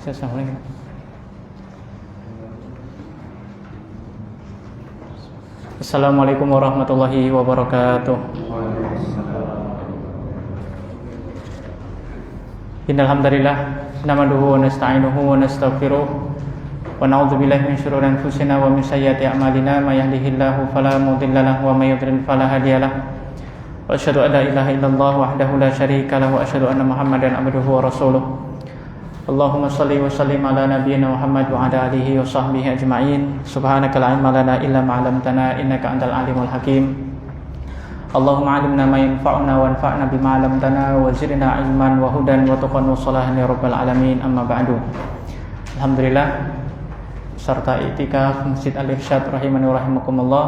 Assalamualaikum. Assalamualaikum warahmatullahi wabarakatuh. Innal hamdalillah nahmaduhu wa nasta'inuhu wa nastaghfiruh wa na'udzu billahi min shururi anfusina wa min sayyiati a'malina may yahdihillahu fala mudilla lahu wa may yudlil fala hadiyalah. Wa asyhadu an la ilaha illallah wahdahu la syarika lahu wa asyhadu anna Muhammadan abduhu wa rasuluh. Allahumma shalli wa sallim ala nabiyyina Muhammad wa ala alihi wa sahbihi ajma'in. Subhanaka la ilma lana illa ma 'allamtana innaka antal alimul hakim. Allahumma 'allimna ma yanfa'una wa anfa'na bima 'allamtana wa zidna ilman wa hudan wa tuqan wa salahan ya rabbal alamin. Amma ba'du. Alhamdulillah, serta iktikaf Masjid Al-Irsyad rahimani wa rahimakumullah,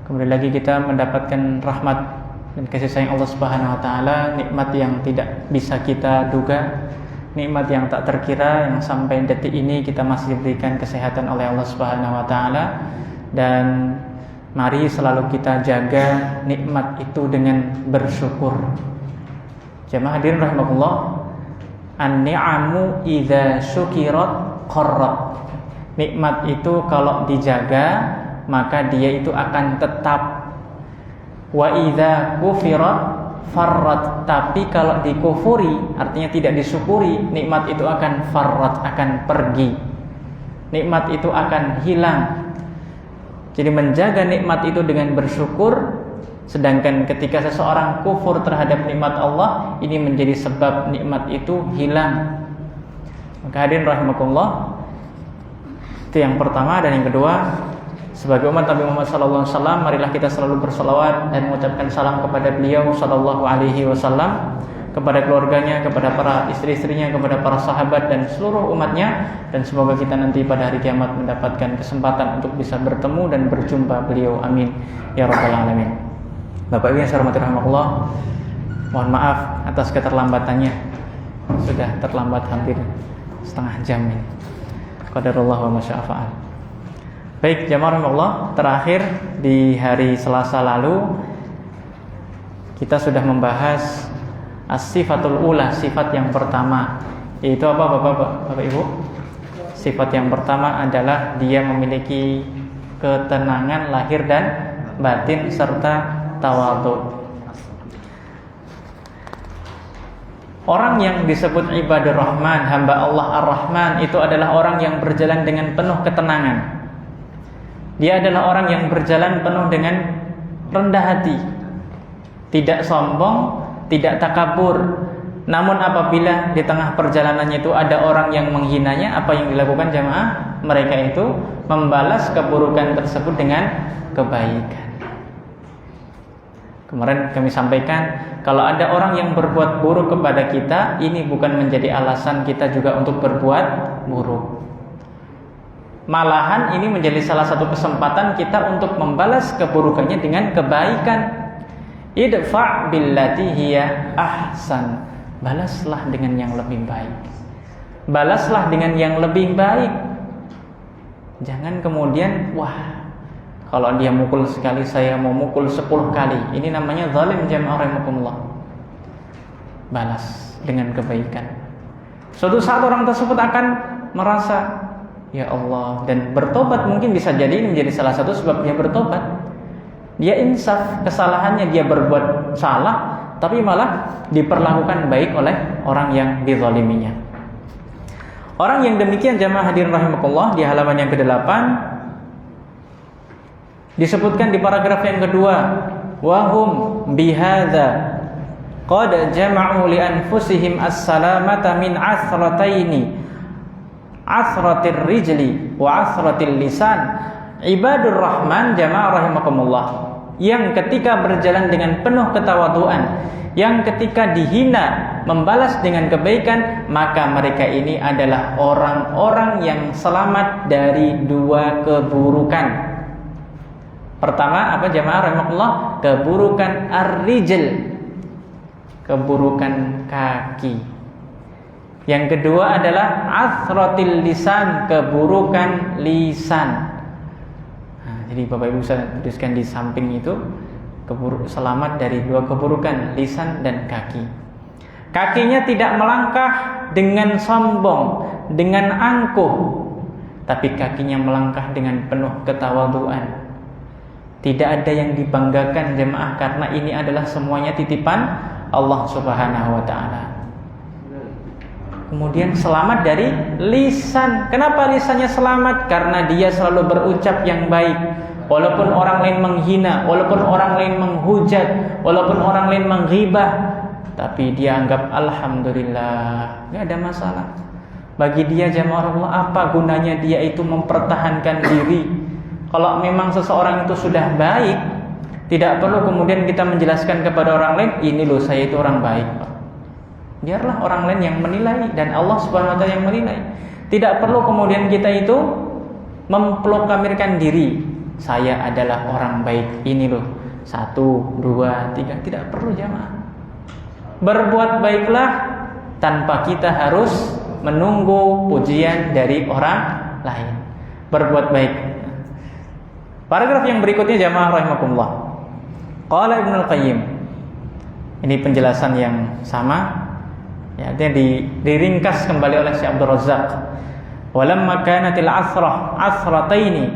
kembali lagi kita mendapatkan rahmat dan kasih sayang Allah Subhanahu wa taala, nikmat yang tidak bisa kita duga, nikmat yang tak terkira, yang sampai detik ini kita masih diberikan kesehatan oleh Allah Subhanahu wa taala. Dan mari selalu kita jaga nikmat itu dengan bersyukur. Jamaah hadirin rahimakumullah, an-ni'amu idza syukirat qarrat. Nikmat itu kalau dijaga maka dia itu akan tetap. Wa idza kufirat farrat, tapi kalau dikufuri artinya tidak disyukuri, nikmat itu akan farrat, akan pergi, nikmat itu akan hilang. Jadi menjaga nikmat itu dengan bersyukur, sedangkan ketika seseorang kufur terhadap nikmat Allah, ini menjadi sebab nikmat itu hilang. Maka hadirin rahimakumullah, itu yang pertama. Dan yang kedua, sebagai umat Nabi Muhammad SAW, marilah kita selalu bersalawat dan mengucapkan salam kepada beliau SAW, kepada keluarganya, kepada para istri-istrinya, kepada para sahabat dan seluruh umatnya. Dan semoga kita nanti pada hari kiamat mendapatkan kesempatan untuk bisa bertemu dan berjumpa beliau. Amin ya rabbal alamin. Bapak Ibu yang saya hormati rahimakumullah, mohon maaf atas keterlambatannya. Sudah terlambat hampir setengah jam ini. Qadarullah wa masya'a fa'al. Baik, jamaah rahimakumullah, terakhir di hari Selasa lalu kita sudah membahas as-sifatul ula, sifat yang pertama. Yaitu apa Bapak Ibu? Sifat yang pertama adalah dia memiliki ketenangan lahir dan batin serta tawadhu. Orang yang disebut ibadur rahman, hamba Allah ar-Rahman, itu adalah orang yang berjalan dengan penuh ketenangan. Dia adalah orang yang berjalan penuh dengan rendah hati, tidak sombong, tidak takabur. Namun apabila di tengah perjalanannya itu ada orang yang menghinanya, apa yang dilakukan jamaah? Mereka itu membalas keburukan tersebut dengan kebaikan. Kemarin kami sampaikan, kalau ada orang yang berbuat buruk kepada kita, ini bukan menjadi alasan kita juga untuk berbuat buruk. Malahan ini menjadi salah satu kesempatan kita untuk membalas keburukannya dengan kebaikan. Idfa' billati hiya ahsan. Balaslah dengan yang lebih baik. Balaslah dengan yang lebih baik. Jangan kemudian, wah, kalau dia mukul sekali, saya mau mukul 10 kali. Ini namanya zalim, jamaah rahimakumullah. Balas dengan kebaikan. Suatu saat orang tersebut akan merasa, ya Allah, dan bertobat. Mungkin bisa jadi ini menjadi salah satu sebab dia bertobat. Dia insaf kesalahannya, dia berbuat salah, tapi malah diperlakukan baik oleh orang yang dizaliminya. Orang yang demikian jamaah hadirin rahimakumullah, di halaman yang ke-8 disebutkan di paragraf yang kedua, wahum bihadza qad jama'u li anfusihim as-salamata min asrataini, asratir rijli wa asratil lisan. Ibadur rahman jamaah rahimakumullah, yang ketika berjalan dengan penuh ketawaduan, yang ketika dihina membalas dengan kebaikan, maka mereka ini adalah orang-orang yang selamat dari dua keburukan. Pertama apa jamaah rahimakumullah? Keburukan ar-rijl, keburukan kaki. Yang kedua adalah asratil lisan, keburukan lisan. Nah, jadi Bapak Ibu bisa tuliskan di samping itu, selamat dari dua keburukan, lisan dan kaki. Kakinya tidak melangkah dengan sombong, dengan angkuh, tapi kakinya melangkah dengan penuh ketawaduan. Tidak ada yang dibanggakan jemaah, karena ini adalah semuanya titipan Allah Subhanahu wa taala. Kemudian selamat dari lisan. Kenapa lisannya selamat? Karena dia selalu berucap yang baik. Walaupun orang lain menghina, walaupun orang lain menghujat, walaupun orang lain menghibah, tapi dia anggap alhamdulillah, enggak ada masalah. Bagi dia jamaah Allah, apa gunanya dia itu mempertahankan diri? Kalau memang seseorang itu sudah baik, tidak perlu kemudian kita menjelaskan kepada orang lain, ini loh saya itu orang baik, Pak. Biarlah orang lain yang menilai, dan Allah Subhanahu wa taala yang menilai. Tidak perlu kemudian kita itu memproklamirkan diri, saya adalah orang baik, ini loh 1, 2, 3. Tidak perlu jamaah. Berbuat baiklah tanpa kita harus menunggu pujian dari orang lain. Berbuat baik. Paragraf yang berikutnya jamaah rahimakumullah. Qala Ibnu Al-Qayyim. Ini penjelasan yang sama. Ya, dia diringkas kembali oleh Syekh Abdul Razzaq. Walamma kanatil asrataini,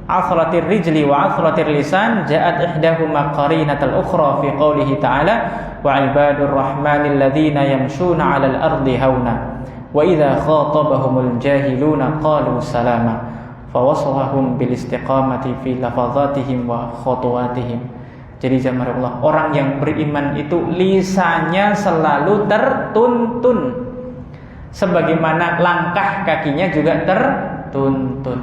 asratir rijli wa asratir lisan, ja'at ihdahuma qarinatal ukhra fi qoulihi ta'ala wa ibadur rahmanil ladzina yamshuna 'alal ardi hauna wa idza khatabahumul jahiluna qalu salama fawasalahum bil istiqamati fi lafazatihim wa khutuwatihim. Jadi jamaah Allah, orang yang beriman itu lisannya selalu tertuntun, sebagaimana langkah kakinya juga tertuntun.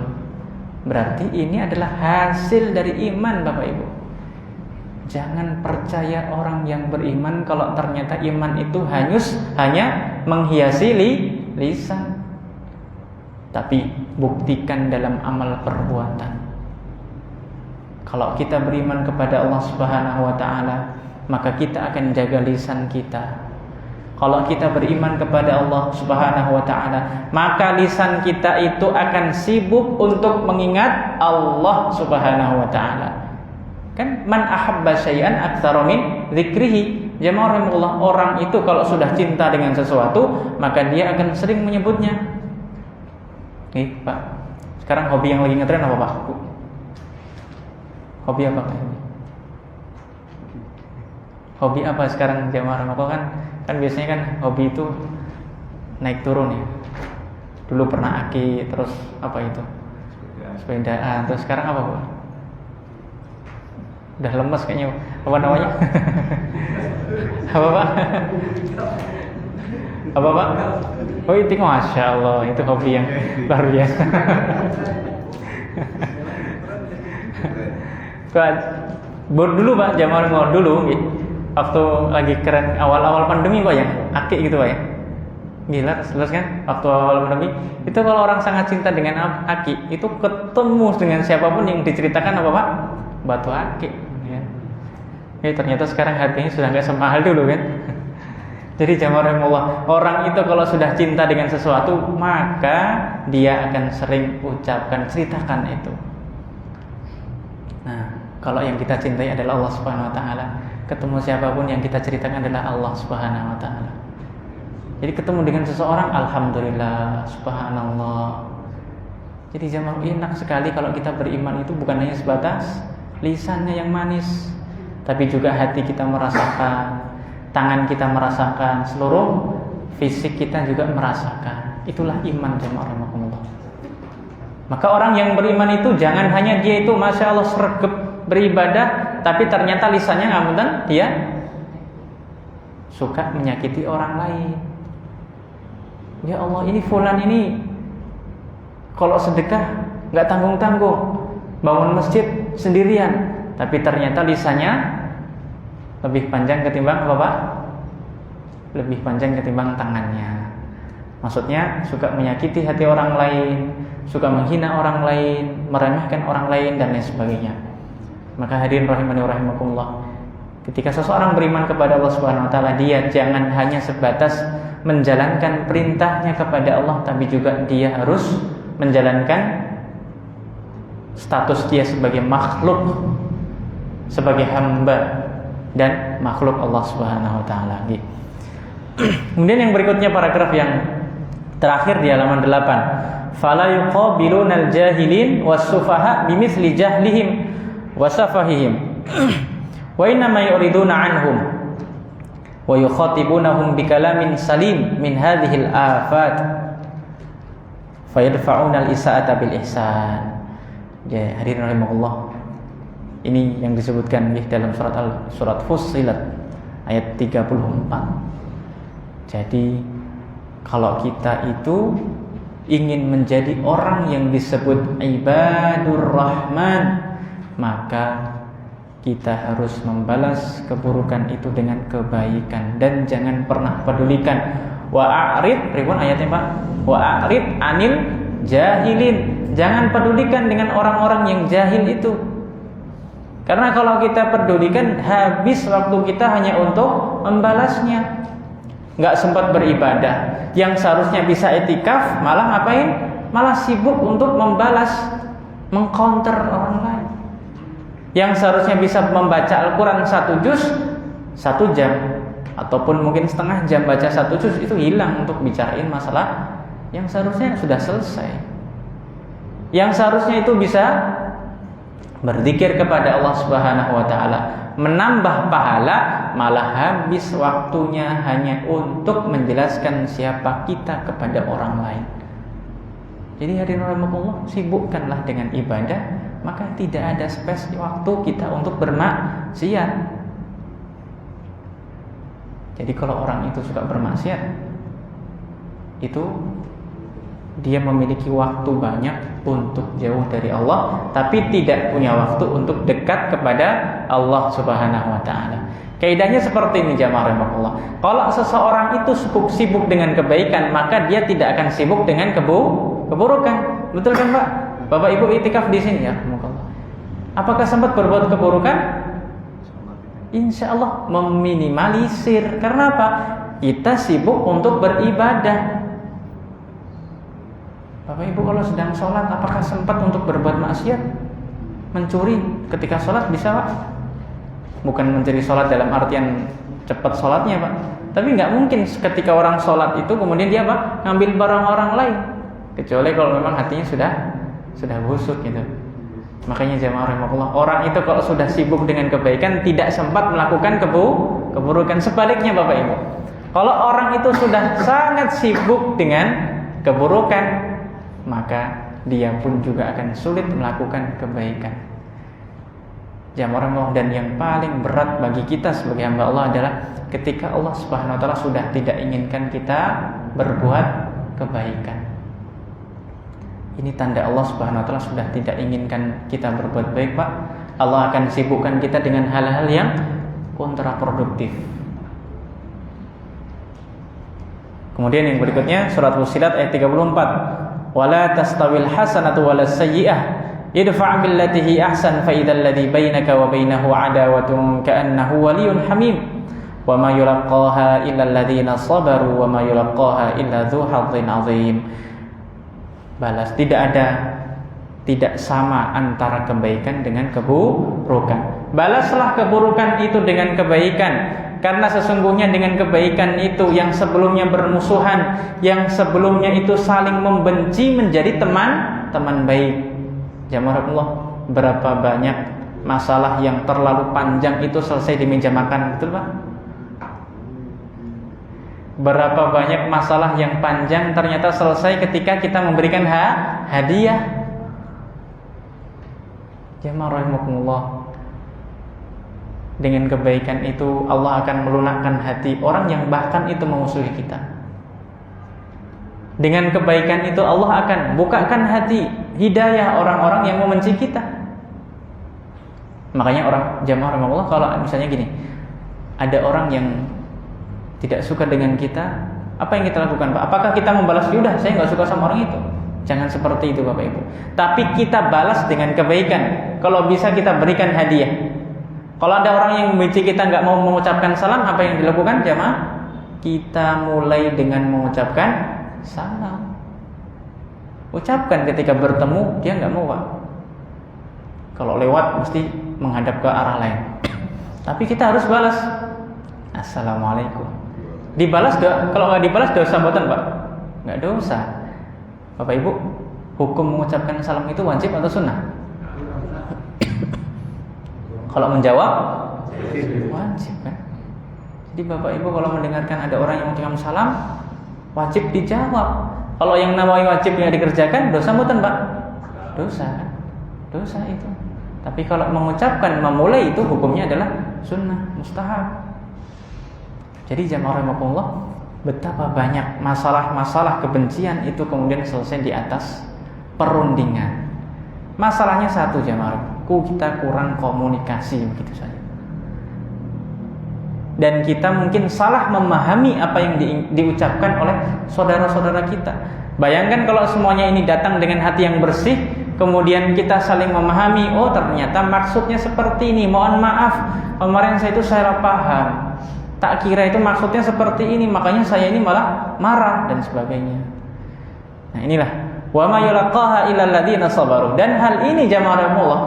Berarti ini adalah hasil dari iman, Bapak Ibu. Jangan percaya orang yang beriman kalau ternyata iman itu hanya menghiasi lisan, tapi buktikan dalam amal perbuatan. Kalau kita beriman kepada Allah Subhanahu wa taala, maka kita akan jaga lisan kita. Kalau kita beriman kepada Allah Subhanahu wa taala, maka lisan kita itu akan sibuk untuk mengingat Allah Subhanahu wa taala. Kan man ahabba syai'an aktsara min dzikrihi. Jamaah rahimahullah, orang itu kalau sudah cinta dengan sesuatu, maka dia akan sering menyebutnya. Nih, Pak. Sekarang hobi yang lagi ngetren apa, Pak? Hobi apa Pak? Hobi apa sekarang jamaah rahimahullah, kan biasanya kan hobi itu naik turun ya. Dulu pernah aki, terus apa itu? Sepedaan, terus sekarang apa, Pak? Udah lemes kayaknya. Apa namanya? Apa, Pak? Apa, Pak? Oh, itu Masya Allah, itu hobi yang luar biasa. Dulu Pak, zaman dulu waktu lagi keren awal-awal pandemi Pak ya, akik gitu Pak ya. Gila, jelas kan? Waktu awal pandemi itu kalau orang sangat cinta dengan akik, itu ketemu dengan siapapun yang diceritakan apa Pak? Batu akik ya. Ternyata sekarang harganya sudah nggak semahal dulu kan. Jadi jamaah rahimahullah, orang itu kalau sudah cinta dengan sesuatu, maka dia akan sering ucapkan, ceritakan itu. Nah, kalau yang kita cintai adalah Allah Subhanahu wa taala, ketemu siapapun yang kita ceritakan adalah Allah Subhanahu wa taala. Jadi ketemu dengan seseorang, alhamdulillah, subhanallah. Jadi jamaah, enak sekali kalau kita beriman itu bukan hanya sebatas lisannya yang manis, tapi juga hati kita merasakan, tangan kita merasakan, seluruh fisik kita juga merasakan. Itulah iman jamaah rahimakumullah. Maka orang yang beriman itu jangan hanya dia itu Masya Allah sregep beribadah, tapi ternyata lisannya ngapunten dia suka menyakiti orang lain. Ya Allah, ini fulan ini kalau sedekah nggak tanggung-tanggung, bangun masjid sendirian, tapi ternyata lisannya lebih panjang ketimbang apa Pak? Lebih panjang ketimbang tangannya. Maksudnya suka menyakiti hati orang lain, suka menghina orang lain, meremehkan orang lain dan lain sebagainya. Maka hadirin rahimani wa rahimakumullah, ketika seseorang beriman kepada Allah Subhanahu wa taala, dia jangan hanya sebatas menjalankan perintahnya kepada Allah, tapi juga dia harus menjalankan status dia sebagai makhluk, sebagai hamba dan makhluk Allah Subhanahu wa taala. Kemudian yang berikutnya paragraf yang Terakhir di halaman 8. Fala yuqabilunal jahilin was-sufaha bimithli jahlihim wa safahihim. Wa inna ma yuriduna anhum wa yukhatibunahum bikalamin salim min hadhil afat fayadfa'una al-isa'ata bil ihsan. Ya, hadirin rahimakumullah. Ini yang disebutkan di dalam surat Fussilat ayat 34. Jadi kalau kita itu ingin menjadi orang yang disebut ibadur rahman, maka kita harus membalas keburukan itu dengan kebaikan dan jangan pernah pedulikan. Wa'arid, ribuan ayatnya Pak. Wa'arid anil jahilin. Jangan pedulikan dengan orang-orang yang jahil itu. Karena kalau kita pedulikan, habis waktu kita hanya untuk membalasnya. Nggak sempat beribadah. Yang seharusnya bisa itikaf, malah ngapain? Malah sibuk untuk membalas, mengcounter orang lain. Yang seharusnya bisa membaca Al-Quran 1 juz 1 jam, ataupun mungkin setengah jam baca 1 juz, itu hilang untuk bicarain masalah yang seharusnya sudah selesai. Yang seharusnya itu bisa berzikir kepada Allah Subhanahu wa taala, menambah pahala, malah habis waktunya hanya untuk menjelaskan siapa kita kepada orang lain. Jadi hadirin rahimakumullah, sibukkanlah dengan ibadah, maka tidak ada space waktu kita untuk bermaksiat. Jadi kalau orang itu suka bermaksiat, itu dia memiliki waktu banyak untuk jauh dari Allah, tapi tidak punya waktu untuk dekat kepada Allah Subhanahu wa taala. Kaidahnya seperti ini jamaah rahimakumullah. Kalau seseorang itu sibuk dengan kebaikan, maka dia tidak akan sibuk dengan keburukan. Betul kan Pak? Bapak Ibu itikaf di sini ya, rahimakumullah. Apakah sempat berbuat keburukan? Insya Allah meminimalisir. Karena apa? Kita sibuk untuk beribadah. Bapak Ibu kalau sedang sholat, apakah sempat untuk berbuat maksiat? Mencuri ketika sholat bisa Pak? Bukan mencuri sholat dalam artian cepat sholatnya Pak, tapi nggak mungkin ketika orang sholat itu kemudian dia Pak ngambil barang orang lain, kecuali kalau memang hatinya sudah busuk gitu. Makanya jamaah rahimakumullah, orang itu kalau sudah sibuk dengan kebaikan tidak sempat melakukan keburukan. Sebaliknya Bapak Ibu, kalau orang itu sudah sangat sibuk dengan keburukan, maka dia pun juga akan sulit melakukan kebaikan. Jamaah rahimakumullah, dan yang paling berat bagi kita sebagai hamba Allah adalah ketika Allah Subhanahu wa taala sudah tidak inginkan kita berbuat kebaikan. Ini tanda Allah Subhanahu wa taala sudah tidak inginkan kita berbuat baik, Pak. Allah akan sibukkan kita dengan hal-hal yang kontraproduktif. Kemudian yang berikutnya surat Fussilat ayat 34. Wala tastawil hasanatu walas sayyi'ah idfa' billati hi ahsan fa idzal ladzi bainaka wa bainahu adawatun ka'annahu waliyyun hamim wa ma yulaqaha illa alladzina sabaru wa ma yulaqaha illa dzu hadzin 'adzim. Balas, tidak sama antara kebaikan dengan keburukan. Balaslah keburukan itu dengan kebaikan, karena sesungguhnya dengan kebaikan itu yang sebelumnya bermusuhan, yang sebelumnya itu saling membenci menjadi teman baik. Jamaah Allah, berapa banyak masalah yang terlalu panjang itu selesai di meja makan, betul Pak? Berapa banyak masalah yang panjang ternyata selesai ketika kita memberikan hadiah. Jamaah rahimakumullah, dengan kebaikan itu Allah akan melunakkan hati orang yang bahkan itu memusuhi kita. Dengan kebaikan itu Allah akan bukakan hati hidayah orang-orang yang membenci kita. Makanya orang jamaah rahimakumullah, kalau misalnya gini, ada orang yang tidak suka dengan kita, apa yang kita lakukan Pak? Apakah kita membalas, "Yaudah saya nggak suka sama orang itu"? Jangan seperti itu Bapak Ibu. Tapi kita balas dengan kebaikan. Kalau bisa kita berikan hadiah. Kalau ada orang yang membenci kita nggak mau mengucapkan salam, apa yang dilakukan jamaah? Kita mulai dengan mengucapkan salam. Ucapkan ketika bertemu, dia nggak mau Pak. Kalau lewat mesti menghadap ke arah lain. Tapi kita harus balas. Assalamualaikum. Dibalas doa, kalau nggak dibalas dosa buatan Pak. Enggak dosa. Bapak Ibu, hukum mengucapkan salam itu wajib atau sunnah? Kalau menjawab wajib kan. Jadi Bapak Ibu kalau mendengarkan ada orang yang mengucapkan salam, wajib dijawab. Kalau yang namanya wajib yang dikerjakan, dosa mboten, Pak? Dosa kan? Dosa itu. Tapi kalau mengucapkan, memulai itu hukumnya adalah sunnah, mustahab. Jadi jamaah rahimakumullah, betapa banyak masalah-masalah kebencian itu kemudian selesai di atas perundingan. Masalahnya satu jamaah, kita kurang komunikasi begitu saja. Dan kita mungkin salah memahami apa yang diucapkan oleh saudara-saudara kita. Bayangkan kalau semuanya ini datang dengan hati yang bersih, kemudian kita saling memahami, oh ternyata maksudnya seperti ini, mohon maaf, kemarin saya itu salah paham, tak kira itu maksudnya seperti ini, makanya saya ini malah marah dan sebagainya. Nah inilah wa ma yulaqaha illal ladzina sabaru. Dan hal ini jamaah Allah,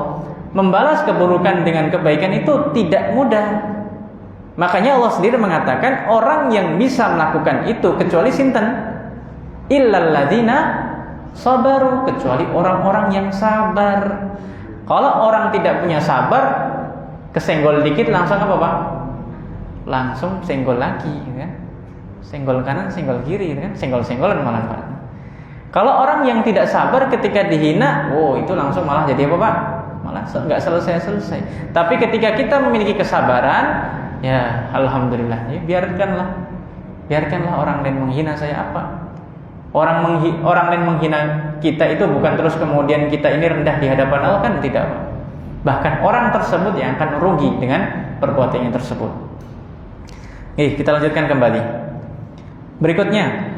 membalas keburukan dengan kebaikan itu tidak mudah. Makanya Allah sendiri mengatakan orang yang bisa melakukan itu kecuali sinten? Illal ladzina sabaru, kecuali orang-orang yang sabar. Kalau orang tidak punya sabar, kesenggol dikit langsung apa Pak? Langsung senggol lagi kan? Senggol kanan, senggol kiri kan? Senggol-senggolan malah Pak. Kalau orang yang tidak sabar ketika dihina, itu langsung malah jadi apa Pak? Malah enggak selesai-selesai. Tapi ketika kita memiliki kesabaran, ya alhamdulillah, ya biarkanlah orang lain menghina saya apa? Orang lain menghina kita itu bukan terus kemudian kita ini rendah di hadapan Allah, kan tidak. Bahkan orang tersebut yang akan rugi dengan perbuatannya tersebut. Kita lanjutkan kembali. Berikutnya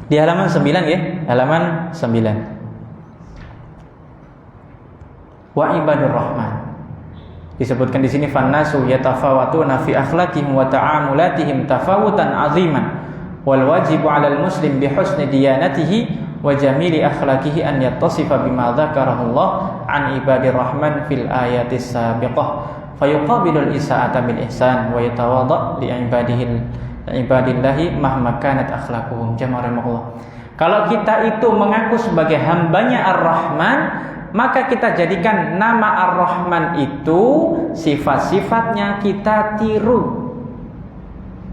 di halaman 9 ya, halaman 9. Wa ibadur rahman. Disebutkan di sini fannasu yatafawatuna fi akhlaqihim wa ta'amulatihim tafawutan 'aziman. Wal wajibu 'alal muslim bi husni diyanatihi wa jamili akhlaqihi an yattasifa bima dzakarahu Allah an ibadir rahman fil ayatis sabiqah fayuqabilul isaa'ata bil ihsan wa yatawadda li ibadillahi mahma kanat akhlaquhum. Jamaah. Kalau kita itu mengaku sebagai hambanya Ar-Rahman, maka kita jadikan nama Ar-Rahman itu sifat-sifatnya kita tiru.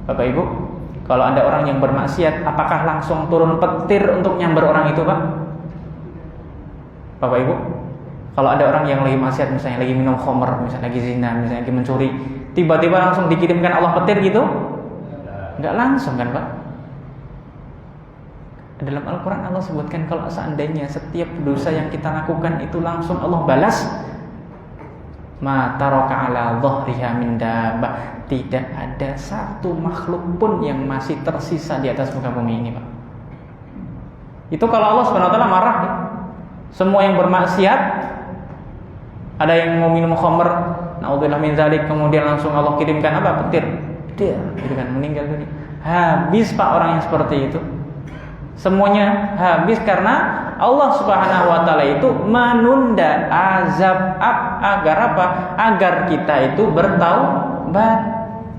Bapak Ibu, kalau ada orang yang bermaksiat, apakah langsung turun petir untuk nyamber orang itu Pak? Bapak Ibu, kalau ada orang yang lagi maksiat, misalnya lagi minum khamr, misalnya lagi zina, misalnya lagi mencuri, tiba-tiba langsung dikirimkan Allah petir gitu? Enggak langsung kan Pak? Dalam Al-Quran Allah sebutkan kalau seandainya setiap dosa yang kita lakukan itu langsung Allah balas, ma taraka ala dhahriha min dabbah, tidak ada satu makhluk pun yang masih tersisa di atas muka bumi ini Pak. Itu kalau Allah Subhanahu wa taala marah ya. Semua yang bermaksiat, ada yang mau minum khamr, naudzubillah min dzalik, kemudian langsung Allah kirimkan apa? Petir. Dia gitu kan, meninggal dunia. Habis Pak orang yang seperti itu. Semuanya habis karena Allah Subhanahu wa taala itu menunda azab agar apa? Agar kita itu bertaubat.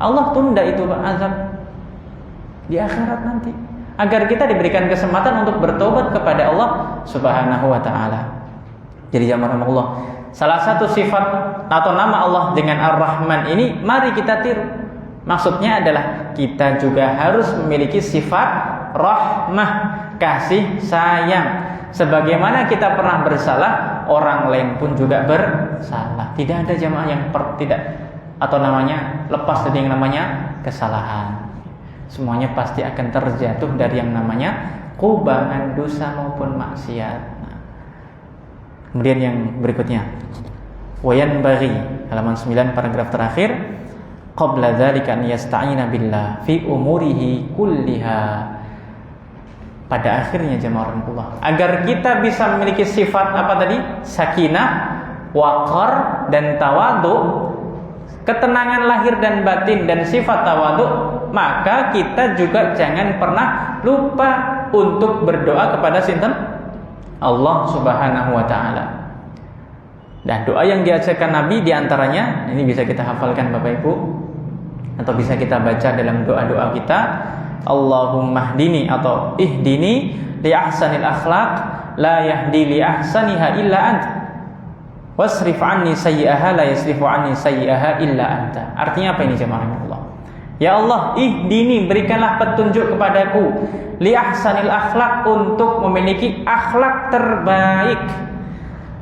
Allah tunda itu azab di akhirat nanti agar kita diberikan kesempatan untuk bertobat kepada Allah Subhanahu wa taala. Jadi jamaah Allah, salah satu sifat atau nama Allah dengan Ar-Rahman ini mari kita tiru. Maksudnya adalah kita juga harus memiliki sifat rahmah, kasih sayang. Sebagaimana kita pernah bersalah, orang lain pun juga bersalah. Tidak ada jamaah yang tidak atau namanya lepas dari yang namanya kesalahan. Semuanya pasti akan terjatuh dari yang namanya kubangan dosa maupun maksiat. Kemudian yang berikutnya, wayan bagi halaman 9 paragraf terakhir, qabla dzalika an yasta'ina billah fi umurihi kulliha. Pada akhirnya jamaah Allah, agar kita bisa memiliki sifat apa tadi? Sakinah, waqar dan tawadhu, ketenangan lahir dan batin dan sifat tawadhu, maka kita juga jangan pernah lupa untuk berdoa kepada sinten? Allah Subhanahu wa taala. Dan doa yang diajarkan Nabi diantaranya, ini bisa kita hafalkan Bapak Ibu, atau bisa kita baca dalam doa-doa kita. Allahumma hdini atau ihdini li ahsanil akhlaq la yahdi li ahsaniha illa anta wasrif anni sayyi'aha la yasrifu anni sayyi'aha illa anta. Artinya apa ini jemaah Allah? Ya Allah, ihdini, berikanlah petunjuk kepadaku li ahsanil akhlaq, untuk memiliki akhlak terbaik.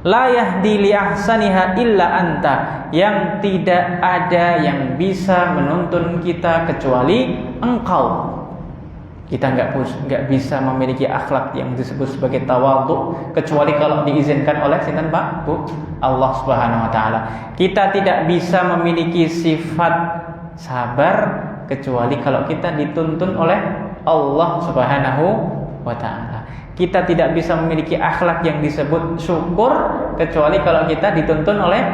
La yahdi li ahsaniha illa anta, yang tidak ada yang bisa menuntun kita kecuali Engkau. Kita nggak bisa memiliki akhlak yang disebut sebagai tawadhu kecuali kalau diizinkan oleh sinten Pak Bu Allah Subhanahu wa taala. Kita tidak bisa memiliki sifat sabar kecuali kalau kita dituntun oleh Allah Subhanahu wa taala. Kita tidak bisa memiliki akhlak yang disebut syukur kecuali kalau kita dituntun oleh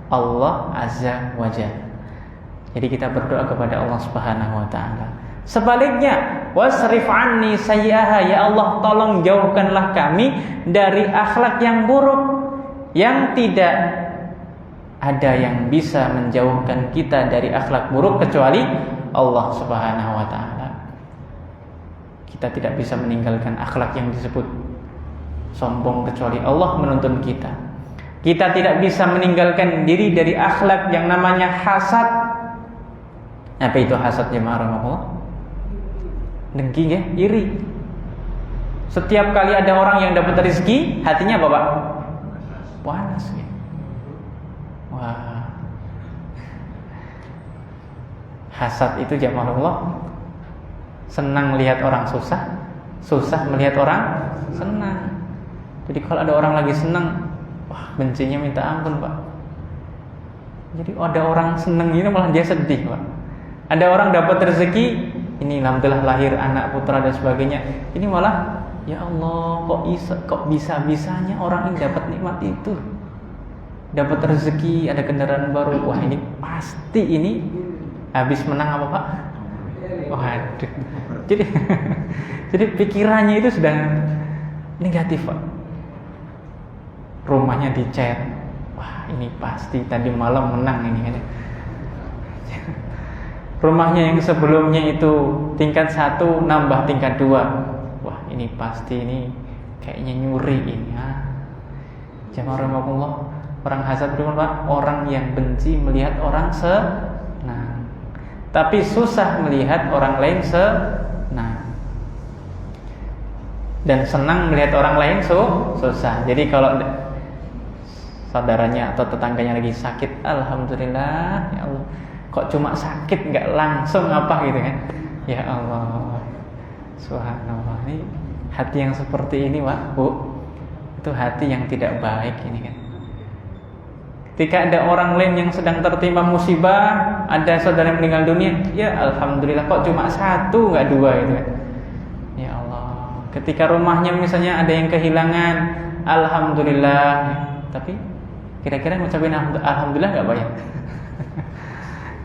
Allah Azza wa Jalla. Jadi kita berdoa kepada Allah Subhanahu wa taala. Sebaliknya, wasrif anni sayyi'aha, ya Allah tolong jauhkanlah kami dari akhlak yang buruk, yang tidak ada yang bisa menjauhkan kita dari akhlak buruk kecuali Allah Subhanahu wa taala. Kita tidak bisa meninggalkan akhlak yang disebut sombong kecuali Allah menuntun kita. Kita tidak bisa meninggalkan diri dari akhlak yang namanya hasad. Apa itu hasad jemaah rahmatullah? Dengki ya, iri. Setiap kali ada orang yang dapat rezeki, hatinya apa Pak? Panas ya. Wah. Hasad itu jemaah Allah, senang melihat orang susah, susah melihat orang senang. Jadi kalau ada orang lagi senang, wah bencinya minta ampun Pak. Jadi ada orang senang ini malah dia sedih Pak. Ada orang dapat rezeki, ini alhamdulillah lahir anak putra dan sebagainya, ini malah ya Allah kok bisa-bisanya orang ini dapat nikmat itu, dapat rezeki, ada kendaraan baru, wah ini pasti ini habis menang apa Pak? Waduh. Jadi pikirannya itu sudah negatif Pak. Rumahnya dicet, wah ini pasti tadi malam menang ini kan. Rumahnya yang sebelumnya itu tingkat 1 nambah tingkat 2, wah ini pasti ini kayaknya nyuri ini. Jamaah rahmatullah, orang hasad itu Pak, orang yang benci melihat orang senang, tapi susah melihat orang lain senang, dan senang melihat orang lain susah. Jadi kalau saudaranya atau tetangganya lagi sakit, alhamdulillah ya Allah, kok cuma sakit nggak langsung apa gitu kan? Ya Allah, subhanallah, ini hati yang seperti ini Pak Bu, itu hati yang tidak baik ini kan. Ketika ada orang lain yang sedang tertimpa musibah, ada saudara yang meninggal dunia, ya alhamdulillah kok cuma 1 nggak 2 gitu kan. Ya Allah, ketika rumahnya misalnya ada yang kehilangan, alhamdulillah, tapi kira-kira ngucapin alhamdulillah nggak banyak.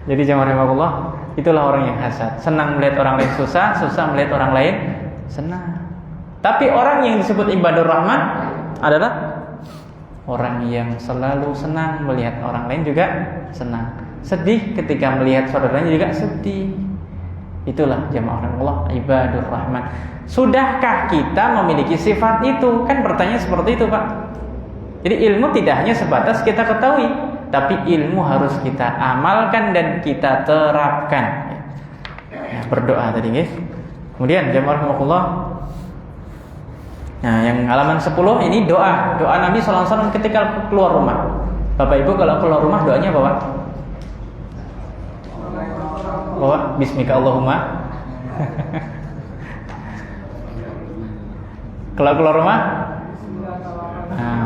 Jadi jamaah rahimahullah, itulah orang yang hasad, senang melihat orang lain susah, susah melihat orang lain senang. Tapi orang yang disebut ibadur rahman adalah orang yang selalu senang melihat orang lain juga senang, sedih ketika melihat saudaranya juga sedih. Itulah jamaah rahimahullah ibadur rahman. Sudahkah kita memiliki sifat itu? Kan pertanyaan seperti itu Pak. Jadi ilmu tidak hanya sebatas kita ketahui, tapi ilmu harus kita amalkan dan kita terapkan. Ya, berdoa tadi guys. Kemudian jamaah rahmatullah, nah yang halaman 10 ini doa Nabi SAW ketika keluar rumah. Bapak Ibu kalau keluar rumah doanya apa Pak? Bapak bismika Allahumma. Kalau keluar rumah,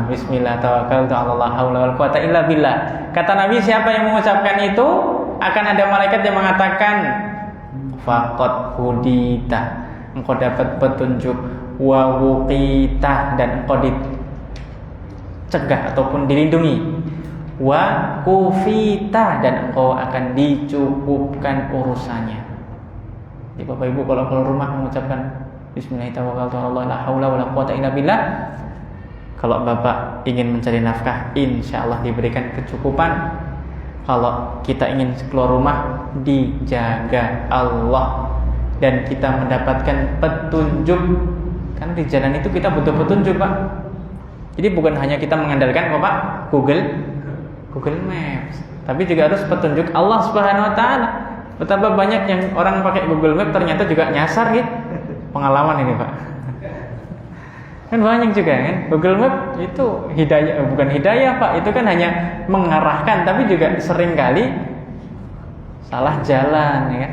bismillah tawakkaltu 'alallah haula wal quwata illa billah. Kata Nabi, siapa yang mengucapkan itu akan ada malaikat yang mengatakan faqad hudita, engkau dapat petunjuk, wa wuqita, dan engkau dicegah ataupun dilindungi, wa kufita, dan engkau akan dicukupkan urusannya. Jadi Bapak Ibu kalau keluar rumah mengucapkan bismillah tawakkaltu 'alallah la haula wala quwata illa billah, kalau Bapak ingin mencari nafkah, insya Allah diberikan kecukupan. Kalau kita ingin keluar rumah, dijaga Allah, dan kita mendapatkan petunjuk. Karena di jalan itu kita butuh petunjuk, Pak. Jadi bukan hanya kita mengandalkan apa, Pak? Google Maps, tapi juga harus petunjuk Allah Subhanahu wa taala. Betapa banyak yang orang pakai Google Maps ternyata juga nyasar gitu. Pengalaman ini, Pak. Kan banyak juga kan. Google Maps itu hidayah, bukan hidayah, Pak. Itu kan hanya mengarahkan, tapi juga seringkali salah jalan, ya kan.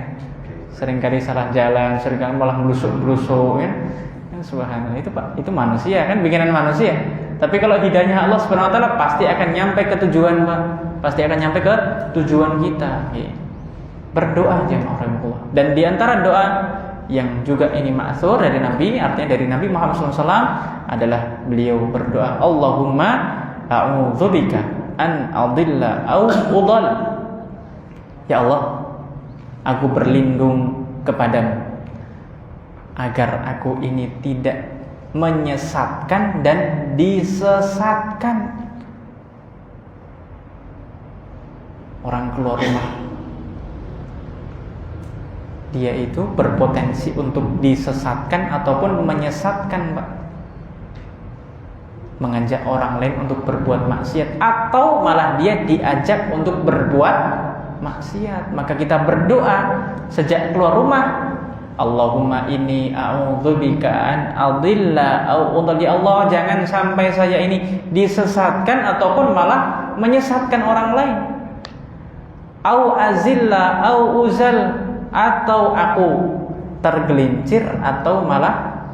Seringkali salah jalan, seringkali malah melusuk-melusuk, ya. Subhanallah, itu Pak, itu manusia kan, bikinan manusia. Tapi kalau hidayah Allah Subhanahu wa taala pasti akan nyampe ke tujuan, Pak. Pasti akan nyampe ke tujuan kita. Ya. Berdoa jemaah rahimahullah. Dan di antara doa yang juga ini ma'tsur dari Nabi, artinya dari Nabi Muhammad SAW adalah beliau berdoa, Allahumma a'udzubika an adilla au udhal. Ya Allah, aku berlindung kepadamu agar aku ini tidak menyesatkan dan disesatkan. Orang keluar rumah, dia itu berpotensi untuk disesatkan ataupun menyesatkan, Pak. Mengajak orang lain untuk berbuat maksiat, atau malah dia diajak untuk berbuat maksiat. Maka kita berdoa sejak keluar rumah, Allahumma inni a'udzubika an adilla au udhal. Ya Allah, jangan sampai saya ini disesatkan ataupun malah menyesatkan orang lain. Au azilla au uzal, atau aku tergelincir atau malah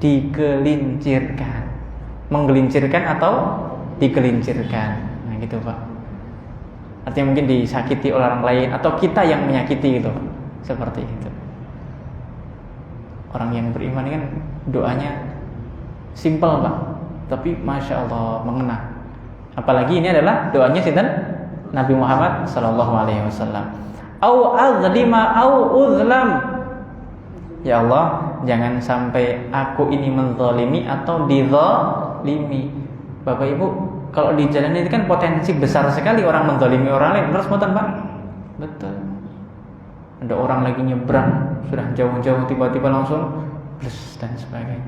digelincirkan. Menggelincirkan atau digelincirkan. Nah gitu, Pak. Artinya mungkin disakiti oleh orang lain atau kita yang menyakiti gitu. Seperti itu. Orang yang beriman kan doanya simpel, Pak, tapi masya Allah mengena. Apalagi ini adalah doanya sinten? Nabi Muhammad sallallahu alaihi wasallam. Au azlima au uzlam. Ya Allah, jangan sampai aku ini menzalimi atau dizalimi. Bapak Ibu, kalau di jalan ini kan potensi besar sekali orang menzalimi orang lain. Benar semutan, Pak? Betul. Ada orang lagi nyebrang, sudah jauh-jauh tiba-tiba langsung plus dan sebagainya.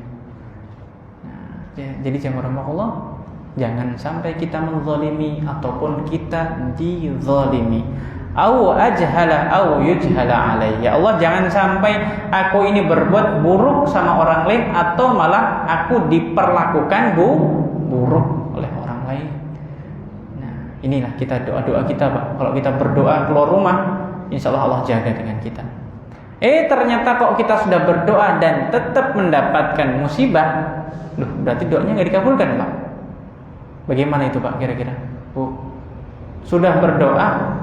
Nah, jadi jemaah Allah, jangan sampai kita menzalimi ataupun kita dizalimi. Au ajhala au yujhala alai. Ya Allah, jangan sampai aku ini berbuat buruk sama orang lain atau malah aku diperlakukan buruk oleh orang lain. Nah, inilah kita doa-doa kita, Pak. Kalau kita berdoa keluar rumah, insya Allah jaga dengan kita. Ternyata kok kita sudah berdoa dan tetap mendapatkan musibah, berarti doanya nggak dikabulkan, Pak. Bagaimana itu, Pak, kira-kira? Sudah berdoa,